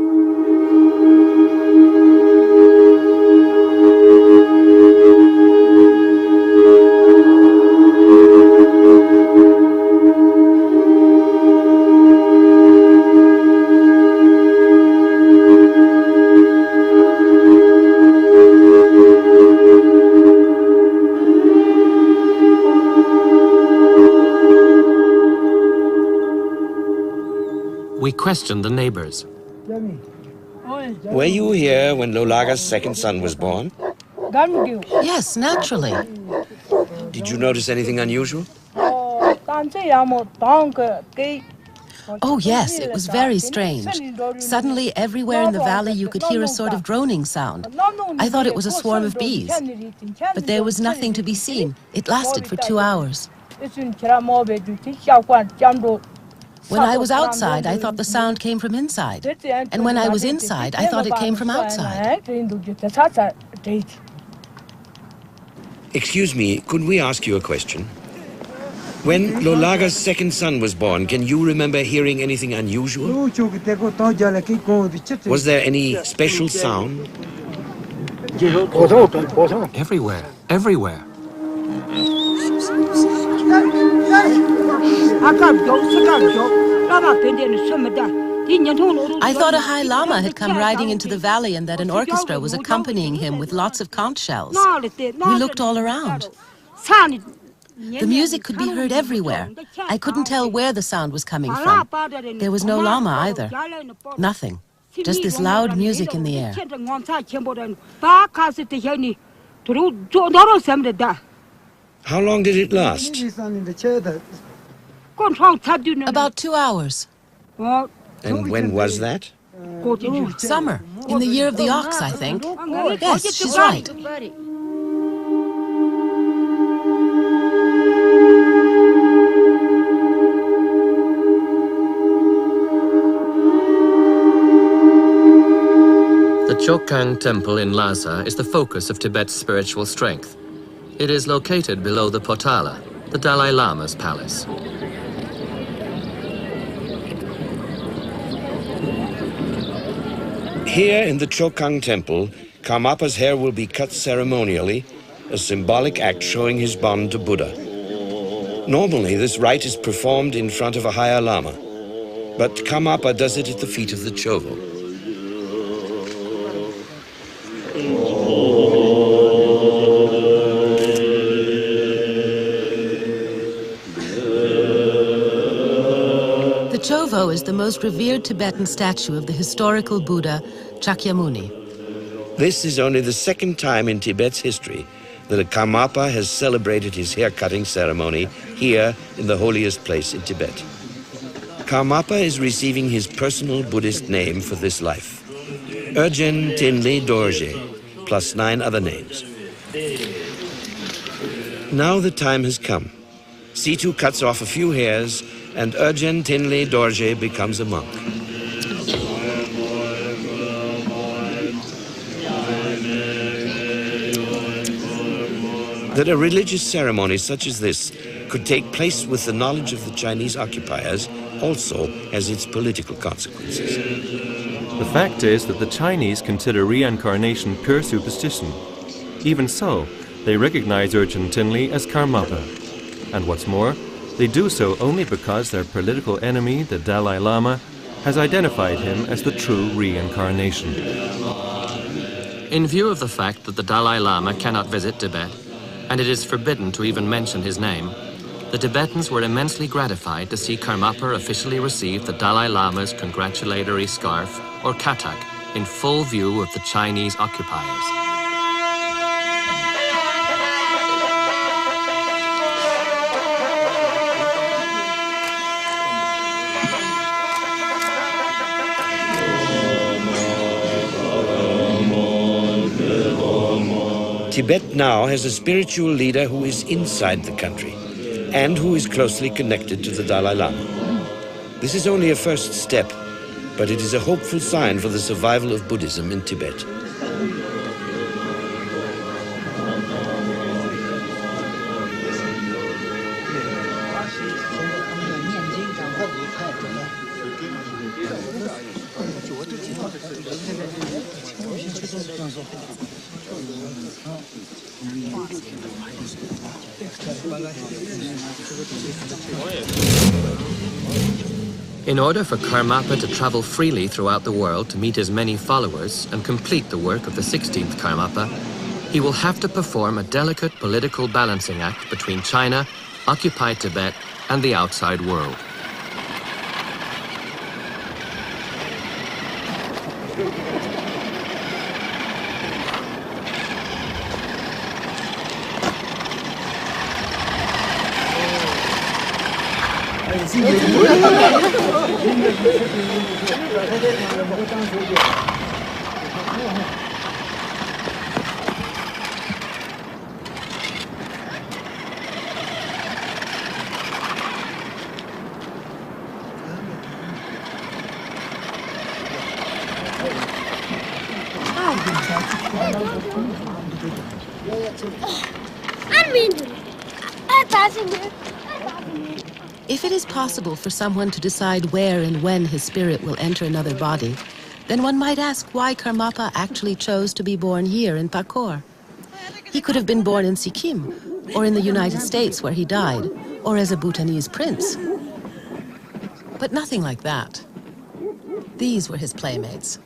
We questioned the neighbors. Were you here when Lolaga's second son was born? Yes, naturally. Did you notice anything unusual? Oh yes, it was very strange. Suddenly, everywhere in the valley you could hear a sort of droning sound. I thought it was a swarm of bees, but there was nothing to be seen. It lasted for 2 hours. When I was outside, I thought the sound came from inside. And when I was inside, I thought it came from outside. Excuse me, could we ask you a question? When Lolaga's second son was born, can you remember hearing anything unusual? Was there any special sound? Everywhere, everywhere. I thought a High Lama had come riding into the valley and that an orchestra was accompanying him with lots of conch shells. We looked all around. The music could be heard everywhere. I couldn't tell where the sound was coming from. There was no Lama either. Nothing. Just this loud music in the air. How long did it last? About 2 hours. And when was that? Summer. In the year of the ox, I think. Yes, she's right. The Chokhang Temple in Lhasa is the focus of Tibet's spiritual strength. It is located below the Potala, the Dalai Lama's palace. Here in the Chokhang Temple, Karmapa's hair will be cut ceremonially, a symbolic act showing his bond to Buddha. Normally, this rite is performed in front of a higher Lama, but Karmapa does it at the feet of the Chovo. The Chovo is the most revered Tibetan statue of the historical Buddha, Shakyamuni. This is only the second time in Tibet's history that a Karmapa has celebrated his hair-cutting ceremony here in the holiest place in Tibet. Karmapa is receiving his personal Buddhist name for this life, Urgen Tinle Dorje, plus 9 other names. Now the time has come. Situ cuts off a few hairs and Urgen Tinle Dorje becomes a monk. That a religious ceremony such as this could take place with the knowledge of the Chinese occupiers also has its political consequences. The fact is that the Chinese consider reincarnation pure superstition. Even so, they recognize Urchin Tinley as Karmapa. And what's more, they do so only because their political enemy, the Dalai Lama, has identified him as the true reincarnation. In view of the fact that the Dalai Lama cannot visit Tibet, and it is forbidden to even mention his name, the Tibetans were immensely gratified to see Karmapa officially receive the Dalai Lama's congratulatory scarf, or katak, in full view of the Chinese occupiers. Tibet now has a spiritual leader who is inside the country and who is closely connected to the Dalai Lama. This is only a first step, but it is a hopeful sign for the survival of Buddhism in Tibet. In order for Karmapa to travel freely throughout the world to meet his many followers and complete the work of the 16th Karmapa, he will have to perform a delicate political balancing act between China, occupied Tibet, and the outside world. If it is possible for someone to decide where and when his spirit will enter another body, then one might ask why Karmapa actually chose to be born here in Pakur. He could have been born in Sikkim, or in the United States where he died, or as a Bhutanese prince. But nothing like that. These were his playmates.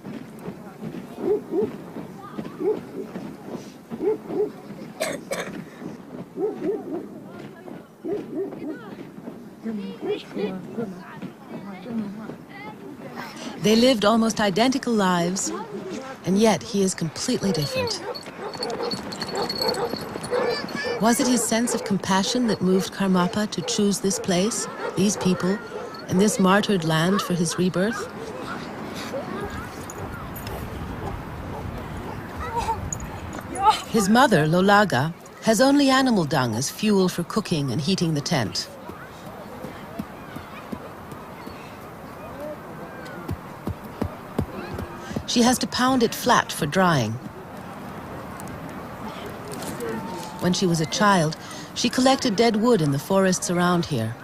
They lived almost identical lives, and yet he is completely different. Was it his sense of compassion that moved Karmapa to choose this place, these people, and this martyred land for his rebirth? His mother, Lolaga, has only animal dung as fuel for cooking and heating the tent. She has to pound it flat for drying. When she was a child, she collected dead wood in the forests around here.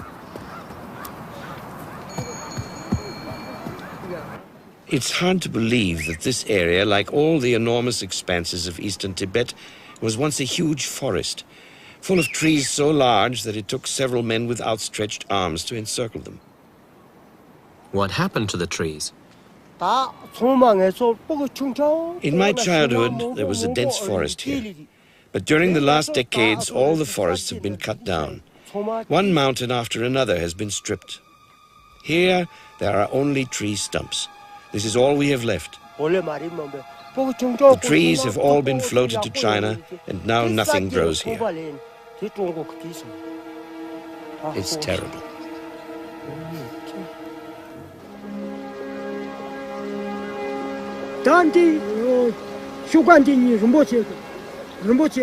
It's hard to believe that this area, like all the enormous expanses of eastern Tibet, was once a huge forest, full of trees so large that it took several men with outstretched arms to encircle them. What happened to the trees? In my childhood, there was a dense forest here. But during the last decades, all the forests have been cut down. One mountain after another has been stripped. Here, there are only tree stumps. This is all we have left. The trees have all been floated to China, and now nothing grows here. It's terrible.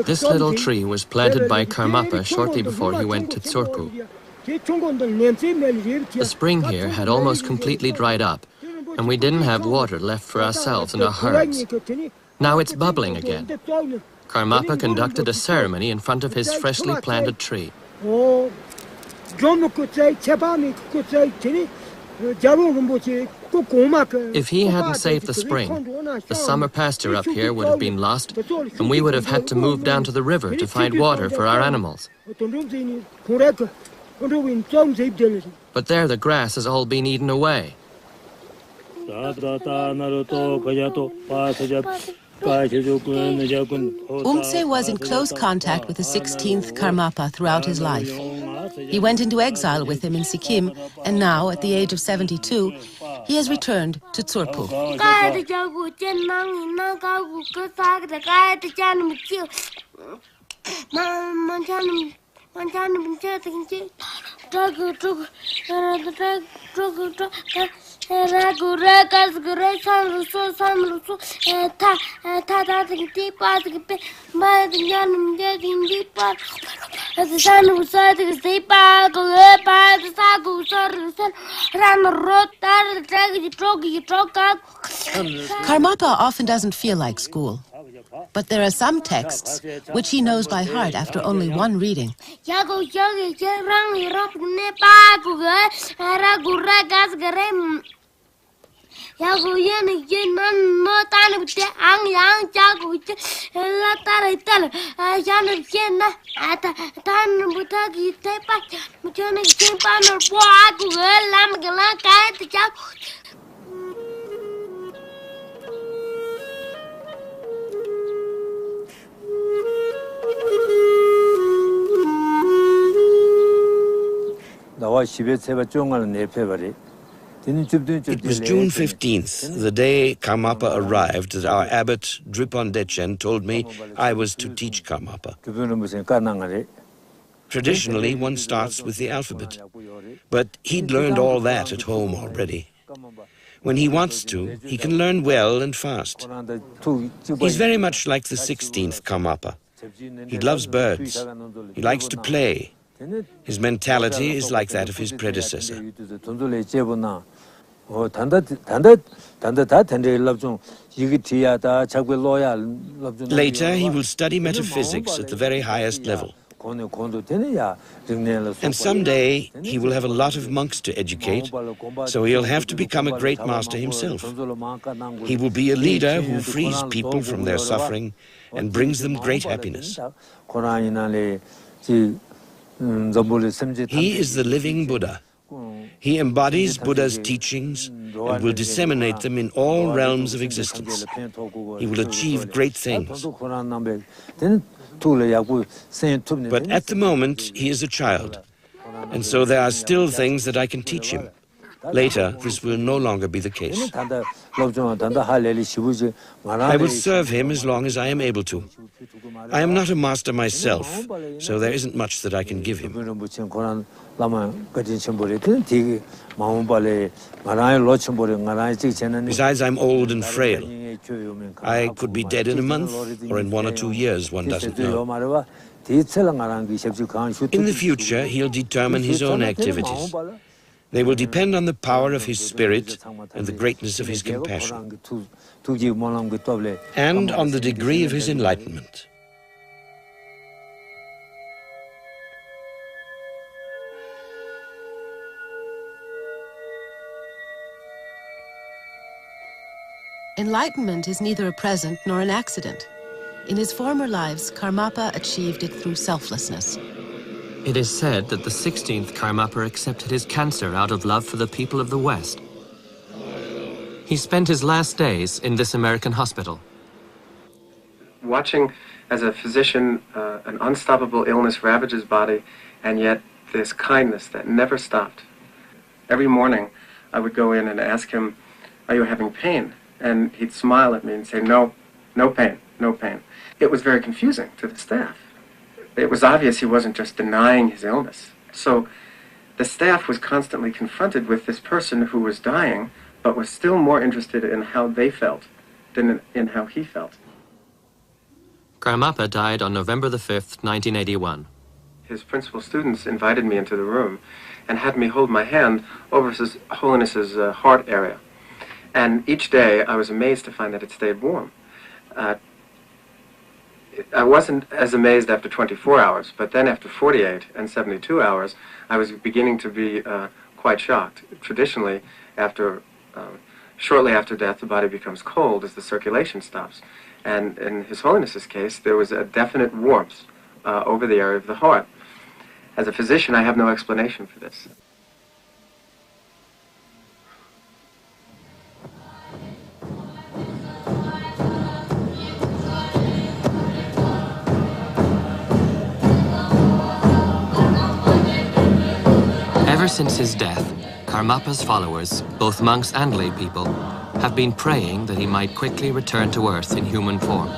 This little tree was planted by Karmapa shortly before he went to Tsurku. The spring here had almost completely dried up, and we didn't have water left for ourselves and our herds. Now it's bubbling again. Karmapa conducted a ceremony in front of his freshly planted tree. If he hadn't saved the spring, the summer pasture up here would have been lost, and we would have had to move down to the river to find water for our animals. But there the grass has all been eaten away. Umtse was in close contact with the 16th Karmapa throughout his life. He went into exile with him in Sikkim, and now, at the age of 72, he has returned to Tsurphu. Karmapa often doesn't feel like school, but there are some texts which he knows by heart after only one reading. It was June 15th, the day Karmapa arrived, that our abbot, Dripon Dechen, told me I was to teach Karmapa. Traditionally, one starts with the alphabet, but he'd learned all that at home already. When he wants to, he can learn well and fast. He's very much like the 16th Karmapa. He loves birds. He likes to play. His mentality is like that of his predecessor. Later, he will study metaphysics at the very highest level. And someday, he will have a lot of monks to educate, so he'll have to become a great master himself. He will be a leader who frees people from their suffering and brings them great happiness. He is the living Buddha. He embodies Buddha's teachings and will disseminate them in all realms of existence. He will achieve great things. But at the moment, he is a child, and so there are still things that I can teach him. Later, this will no longer be the case. I will serve him as long as I am able to. I am not a master myself, so there isn't much that I can give him. Besides, I'm old and frail. I could be dead in a month, or in 1 or 2 years, one doesn't know. In the future, he'll determine his own activities. They will depend on the power of his spirit and the greatness of his compassion, and on the degree of his enlightenment. Enlightenment is neither a present nor an accident. In his former lives, Karmapa achieved it through selflessness. It is said that the 16th Karmapa accepted his cancer out of love for the people of the West. He spent his last days in this American hospital. Watching as a physician an unstoppable illness ravage his body, and yet this kindness that never stopped. Every morning I would go in and ask him, "Are you having pain?" And he'd smile at me and say, "No, no pain, no pain." It was very confusing to the staff. It was obvious he wasn't just denying his illness. So the staff was constantly confronted with this person who was dying, but was still more interested in how they felt than in how he felt. Karmapa died on November the 5th, 1981. His principal students invited me into the room and had me hold my hand over His Holiness's heart area. And each day I was amazed to find that it stayed warm. I wasn't as amazed after 24 hours, but then after 48 and 72 hours, I was beginning to be quite shocked. Traditionally, shortly after death, the body becomes cold as the circulation stops. And in His Holiness's case, there was a definite warmth over the area of the heart. As a physician, I have no explanation for this. Ever since his death, Karmapa's followers, both monks and lay people, have been praying that he might quickly return to Earth in human form.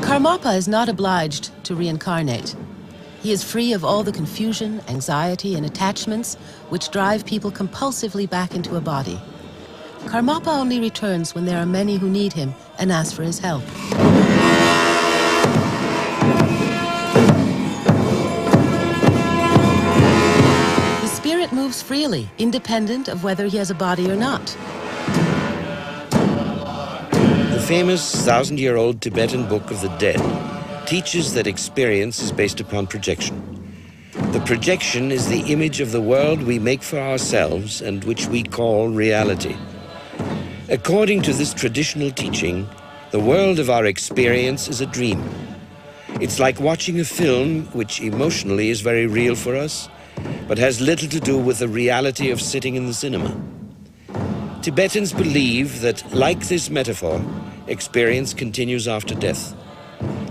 Karmapa is not obliged to reincarnate. He is free of all the confusion, anxiety, and attachments which drive people compulsively back into a body. Karmapa only returns when there are many who need him and ask for his help. The spirit moves freely, independent of whether he has a body or not. The famous 1,000-year-old Tibetan Book of the Dead teaches that experience is based upon projection. The projection is the image of the world we make for ourselves and which we call reality. According to this traditional teaching, the world of our experience is a dream. It's like watching a film which emotionally is very real for us, but has little to do with the reality of sitting in the cinema. Tibetans believe that, like this metaphor, experience continues after death.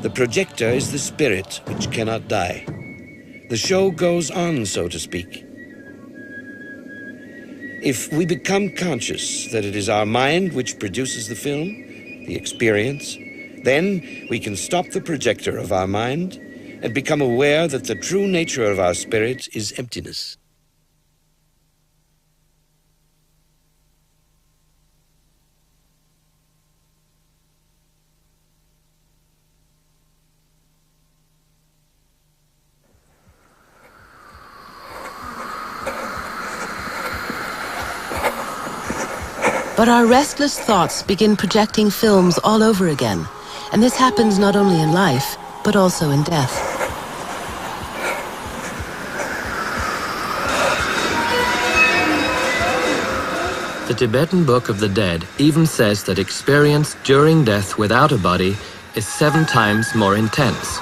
The projector is the spirit which cannot die. The show goes on, so to speak. If we become conscious that it is our mind which produces the film, the experience, then we can stop the projector of our mind and become aware that the true nature of our spirit is emptiness. But our restless thoughts begin projecting films all over again, and this happens not only in life, but also in death. The Tibetan Book of the Dead even says that experience during death without a body is 7 times more intense.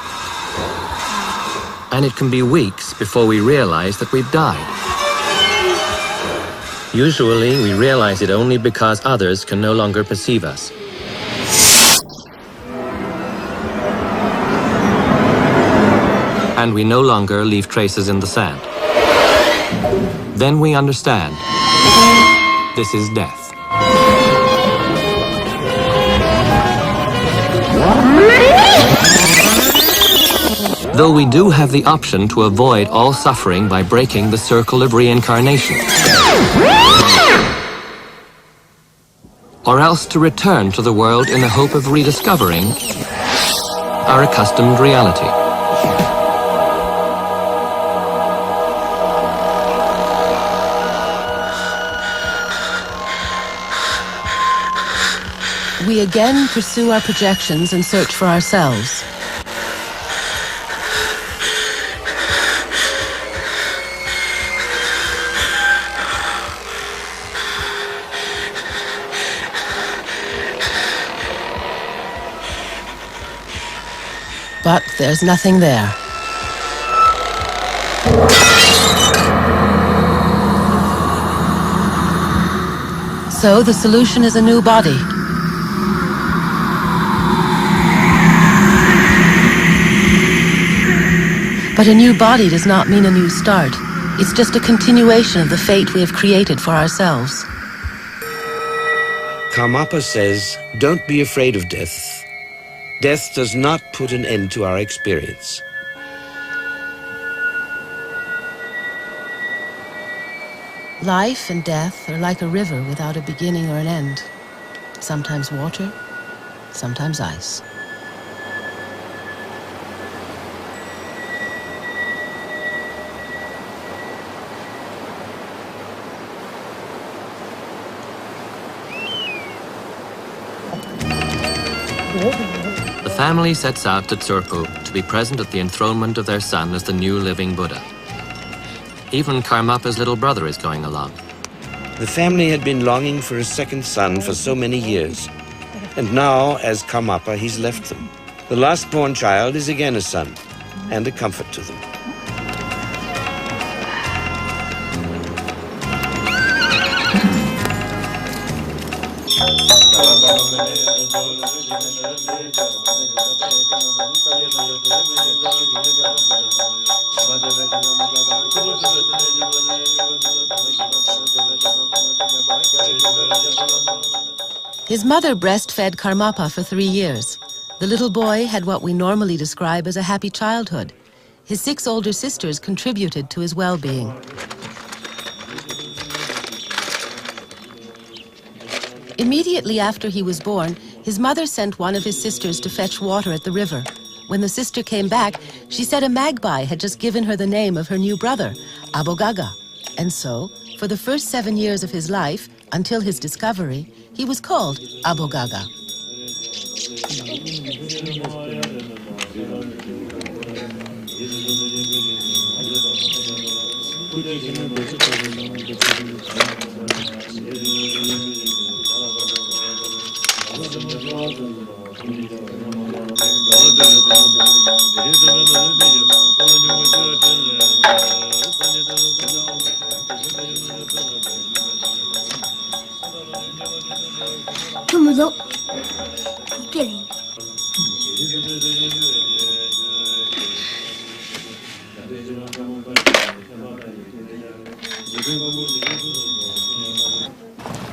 And it can be weeks before we realize that we've died. Usually, we realize it only because others can no longer perceive us. And we no longer leave traces in the sand. Then we understand. This is death. Though we do have the option to avoid all suffering by breaking the circle of reincarnation. Or else to return to the world in the hope of rediscovering our accustomed reality. We again pursue our projections and search for ourselves. But there's nothing there. So the solution is a new body. But a new body does not mean a new start. It's just a continuation of the fate we have created for ourselves. Karmapa says, don't be afraid of death. Death does not put an end to our experience. Life and death are like a river without a beginning or an end. Sometimes water, sometimes ice. The family sets out to Tsurpu to be present at the enthronement of their son as the new living Buddha. Even Karmapa's little brother is going along. The family had been longing for a second son for so many years, and now, as Karmapa, he's left them. The last-born child is again a son, and a comfort to them. His mother breastfed Karmapa for 3 years. The little boy had what we normally describe as a happy childhood. His 6 older sisters contributed to his well-being. Immediately after he was born, his mother sent one of his sisters to fetch water at the river. When the sister came back, she said a magpie had just given her the name of her new brother, Abogaga. And so, for the first 7 years of his life, until his discovery, he was called Abogaga.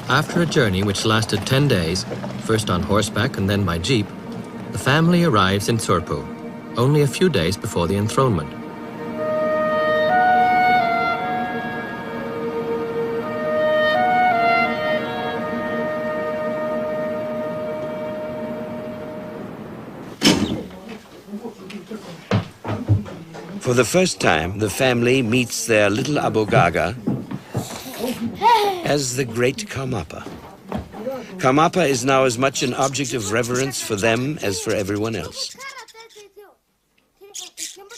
After a journey which lasted 10 days, first on horseback and then by jeep, the family arrives in Tsurpu, only a few days before the enthronement. For the first time, the family meets their little Abogaga as the great Karmapa. Karmapa is now as much an object of reverence for them as for everyone else.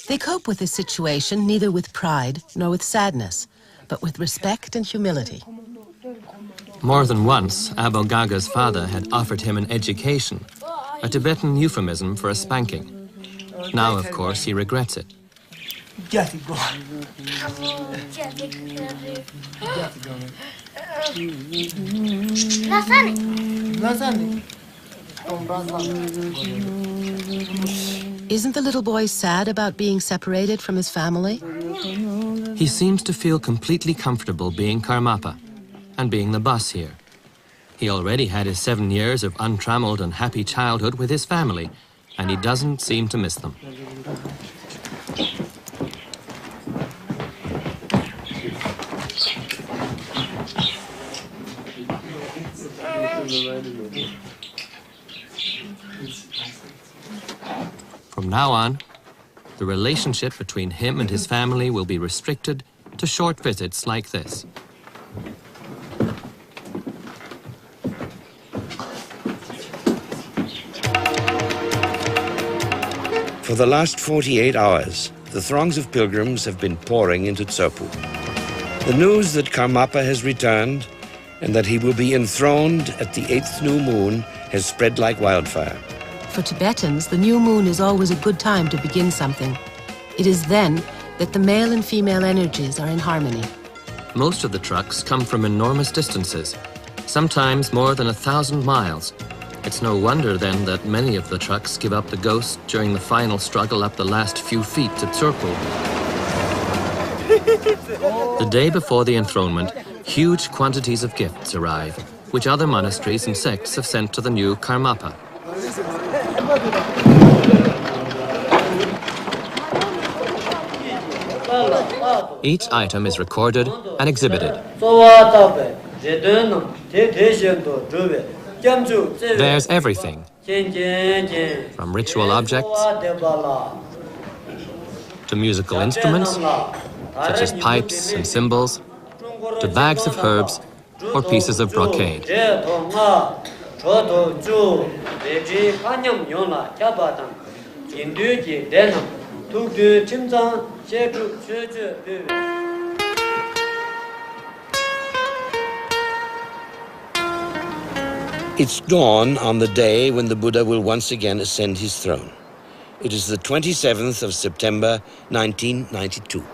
They cope with this situation neither with pride nor with sadness, but with respect and humility. More than once, Abogaga's father had offered him an education, a Tibetan euphemism for a spanking. Now, of course, he regrets it. Isn't the little boy sad about being separated from his family? He seems to feel completely comfortable being Karmapa and being the boss here. He already had his 7 years of untrammeled and happy childhood with his family, and he doesn't seem to miss them. From now on, the relationship between him and his family will be restricted to short visits like this. For the last 48 hours, the throngs of pilgrims have been pouring into Tsurpu. The news that Karmapa has returned and that he will be enthroned at the 8th new moon has spread like wildfire. For Tibetans, the new moon is always a good time to begin something. It is then that the male and female energies are in harmony. Most of the trucks come from enormous distances, sometimes more than 1,000 miles. It's no wonder then that many of the trucks give up the ghost during the final struggle up the last few feet to Tsurpu. The day before the enthronement, huge quantities of gifts arrive, which other monasteries and sects have sent to the new Karmapa. Each item is recorded and exhibited. There's everything, from ritual objects to musical instruments, such as pipes and cymbals, to bags of herbs or pieces of brocade. It's dawn on the day when the Buddha will once again ascend his throne. It is the 27th of September, 1992.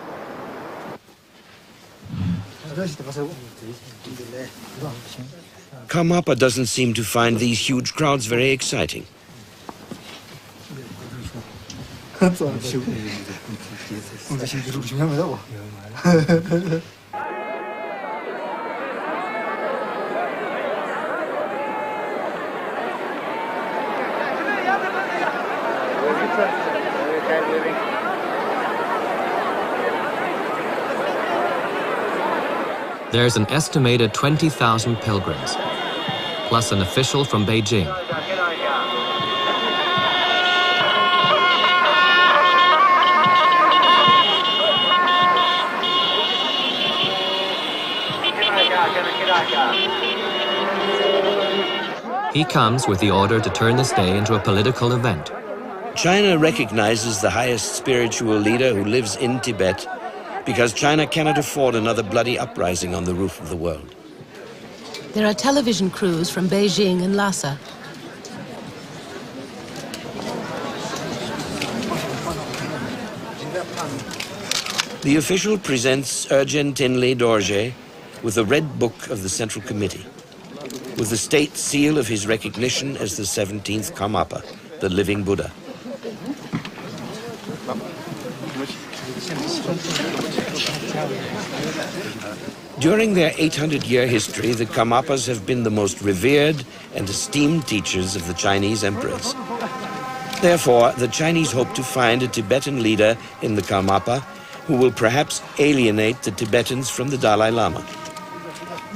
Karmapa doesn't seem to find these huge crowds very exciting. There's an estimated 20,000 pilgrims, plus an official from Beijing. He comes with the order to turn this day into a political event. China recognizes the highest spiritual leader who lives in Tibet because China cannot afford another bloody uprising on the roof of the world. There are television crews from Beijing and Lhasa. The official presents Urgyen Tenle Dorje with the Red Book of the Central Committee, with the state seal of his recognition as the 17th Karmapa, the living Buddha. During their 800-year history, the Karmapas have been the most revered and esteemed teachers of the Chinese emperors. Therefore, the Chinese hope to find a Tibetan leader in the Karmapa who will perhaps alienate the Tibetans from the Dalai Lama.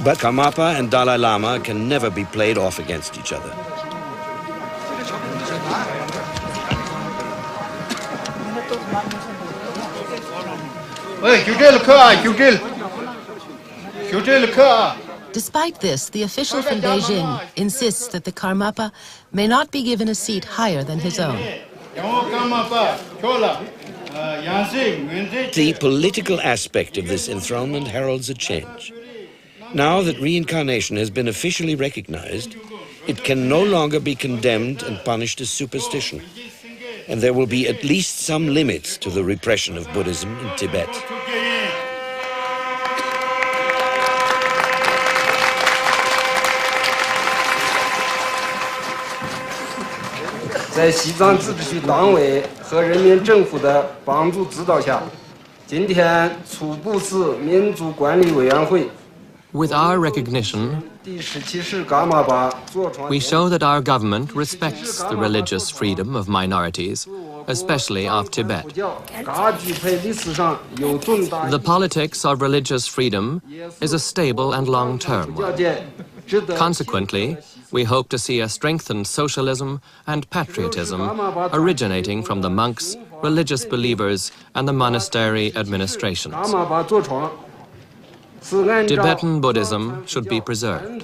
But Karmapa and Dalai Lama can never be played off against each other. Despite this, the official from Beijing insists that the Karmapa may not be given a seat higher than his own. The political aspect of this enthronement heralds a change. Now that reincarnation has been officially recognized, it can no longer be condemned and punished as superstition. And there will be at least some limits to the repression of Buddhism in Tibet. With our recognition, we show that our government respects the religious freedom of minorities, especially of Tibet. The politics of religious freedom is a stable and long-term one. Consequently, we hope to see a strengthened socialism and patriotism originating from the monks, religious believers, and the monastery administrations. Tibetan Buddhism should be preserved.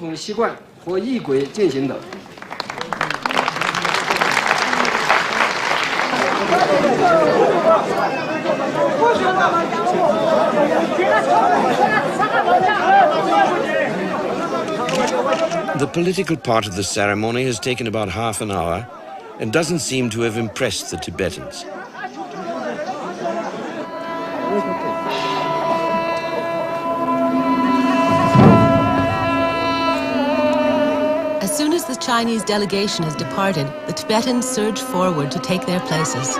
The political part of the ceremony has taken about half an hour and doesn't seem to have impressed the Tibetans. As soon as the Chinese delegation has departed, the Tibetans surge forward to take their places.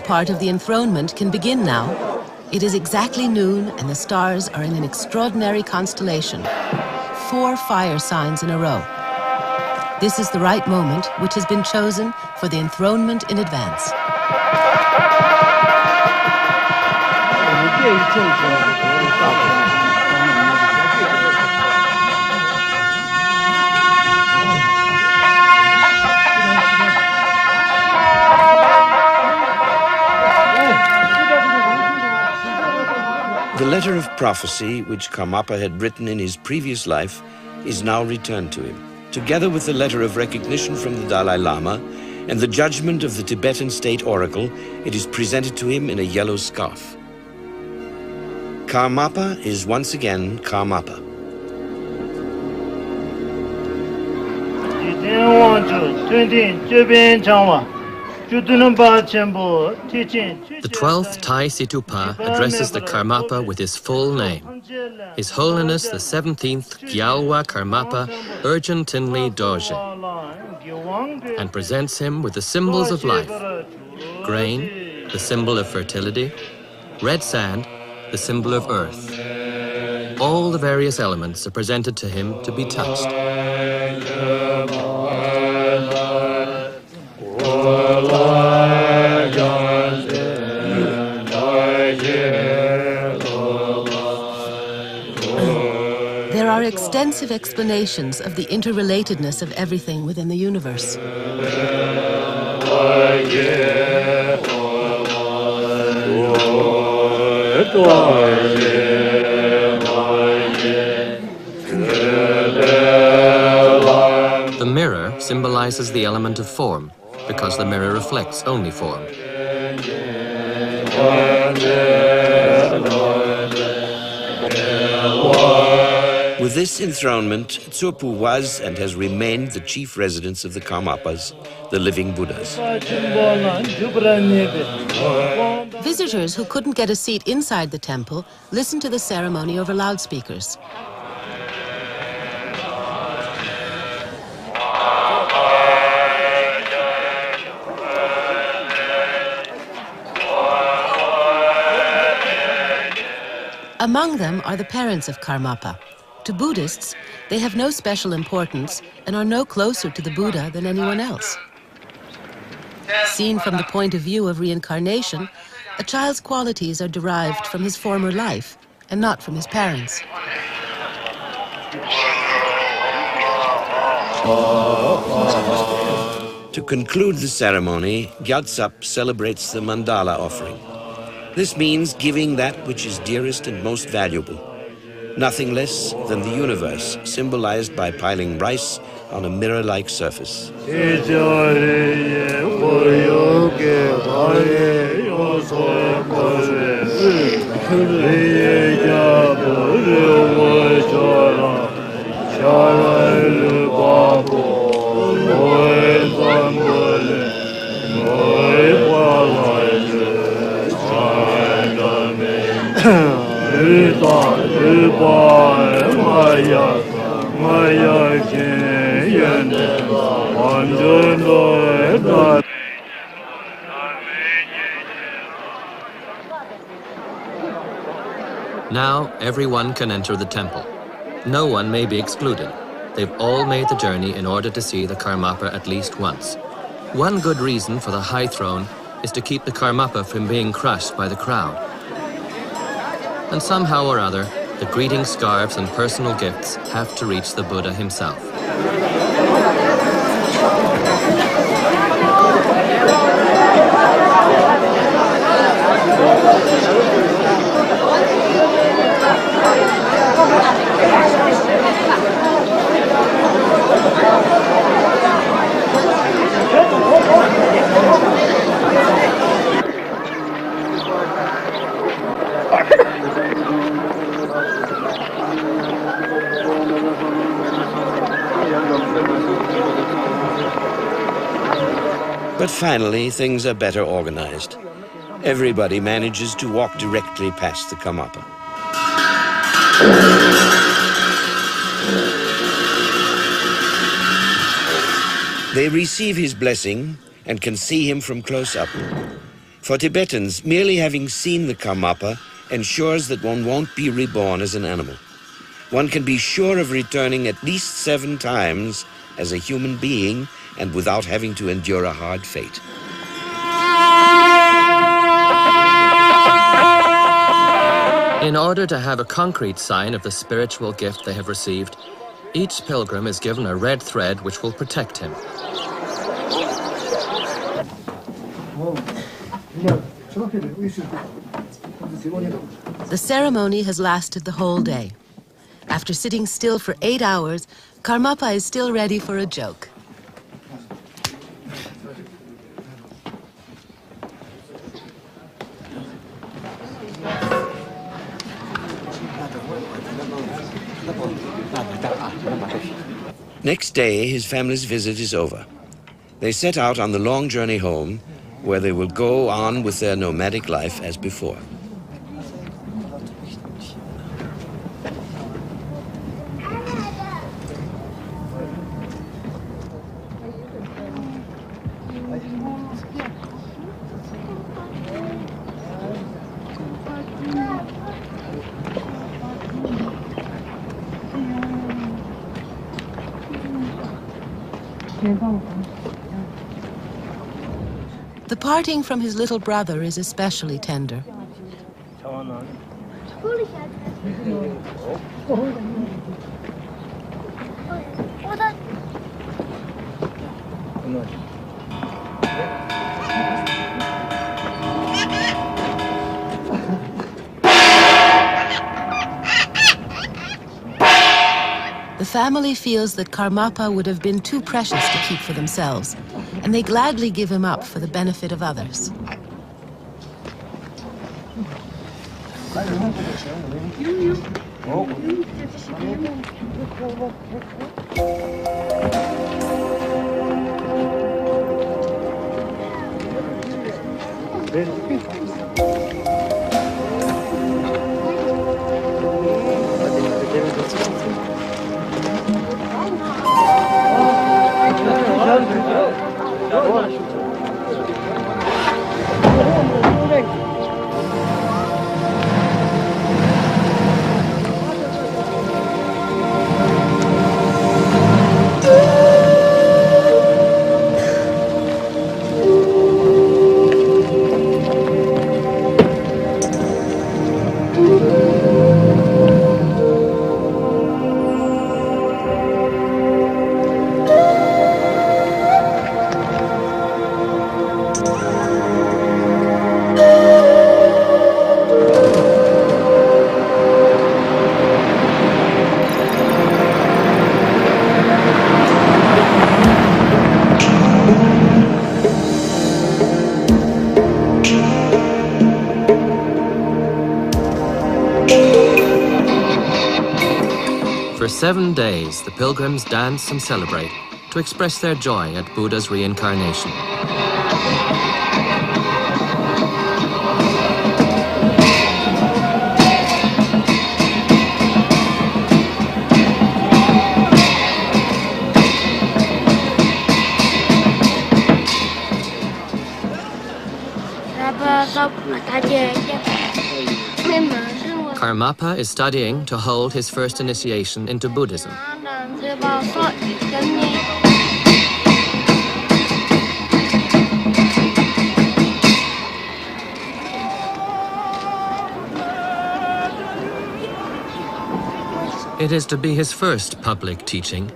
business part of the enthronement can begin now. It is exactly noon and the stars are in an extraordinary constellation. 4 fire signs in a row. This is the right moment which has been chosen for the enthronement in advance. The letter of prophecy which Karmapa had written in his previous life is now returned to him, together with the letter of recognition from the Dalai Lama and the judgment of the Tibetan state oracle. It is presented to him in a yellow scarf. Karmapa is once again Karmapa. The 12th Thai Situpa addresses the Karmapa with his full name. His Holiness the 17th Gyalwa Karmapa Urgent Tinley Dorje, and presents him with the symbols of life: grain, the symbol of fertility; red sand, the symbol of earth. All the various elements are presented to him to be touched. There are extensive explanations of the interrelatedness of everything within the universe. The mirror symbolizes the element of form, because the mirror reflects only form. With this enthronement, Tsopu was and has remained the chief residence of the Karmapas, the living Buddhas. Visitors who couldn't get a seat inside the temple listened to the ceremony over loudspeakers. Among them are the parents of Karmapa. To Buddhists, they have no special importance and are no closer to the Buddha than anyone else. Seen from the point of view of reincarnation, a child's qualities are derived from his former life and not from his parents. To conclude the ceremony, Gyaltsap celebrates the mandala offering. This means giving that which is dearest and most valuable, nothing less than the universe, symbolized by piling rice on a mirror-like surface. Now everyone can enter the temple. No one may be excluded. They've all made the journey in order to see the Karmapa at least once. One good reason for the high throne is to keep the Karmapa from being crushed by the crowd. And somehow or other, the greeting scarves and personal gifts have to reach the Buddha himself. But finally, things are better organized. Everybody manages to walk directly past the Karmapa. They receive his blessing and can see him from close up. For Tibetans, merely having seen the Karmapa ensures that one won't be reborn as an animal. One can be sure of returning at least 7 times as a human being and without having to endure a hard fate. In order to have a concrete sign of the spiritual gift they have received, each pilgrim is given a red thread which will protect him. The ceremony has lasted the whole day. After sitting still for 8 hours, Karmapa is still ready for a joke. Next day, his family's visit is over. They set out on the long journey home, where they will go on with their nomadic life as before. The parting from his little brother is especially tender. The family feels that Karmapa would have been too precious to keep for themselves, and they gladly give him up for the benefit of others. For 7 days, the pilgrims dance and celebrate to express their joy at Buddha's reincarnation. Karmapa is studying to hold his first initiation into Buddhism. It is to be his first public teaching,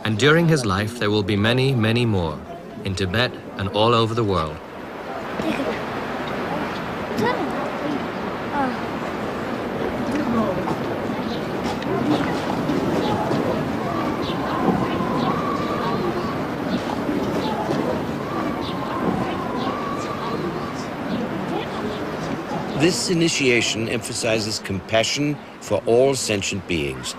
and during his life there will be many, many more, in Tibet and all over the world. This initiation emphasizes compassion for all sentient beings.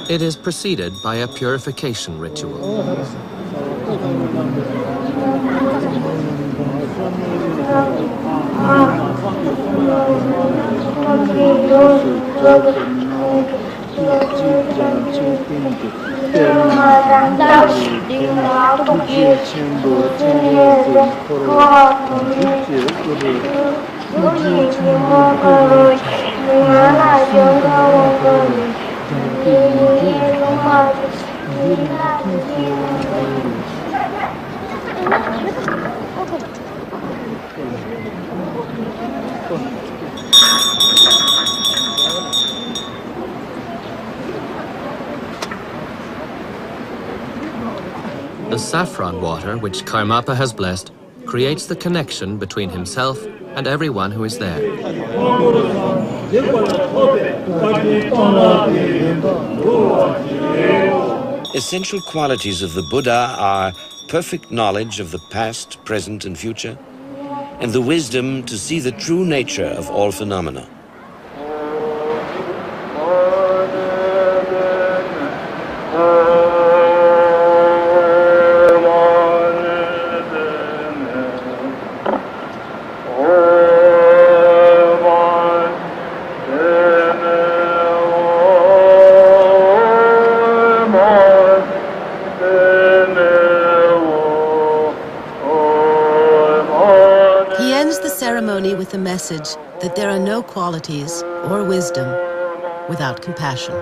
It is preceded by a purification ritual. The saffron water which Karmapa has blessed creates the connection between himself and everyone who is there. Essential qualities of the Buddha are perfect knowledge of the past, present, and future, and the wisdom to see the true nature of all phenomena. With the message that there are no qualities or wisdom without compassion.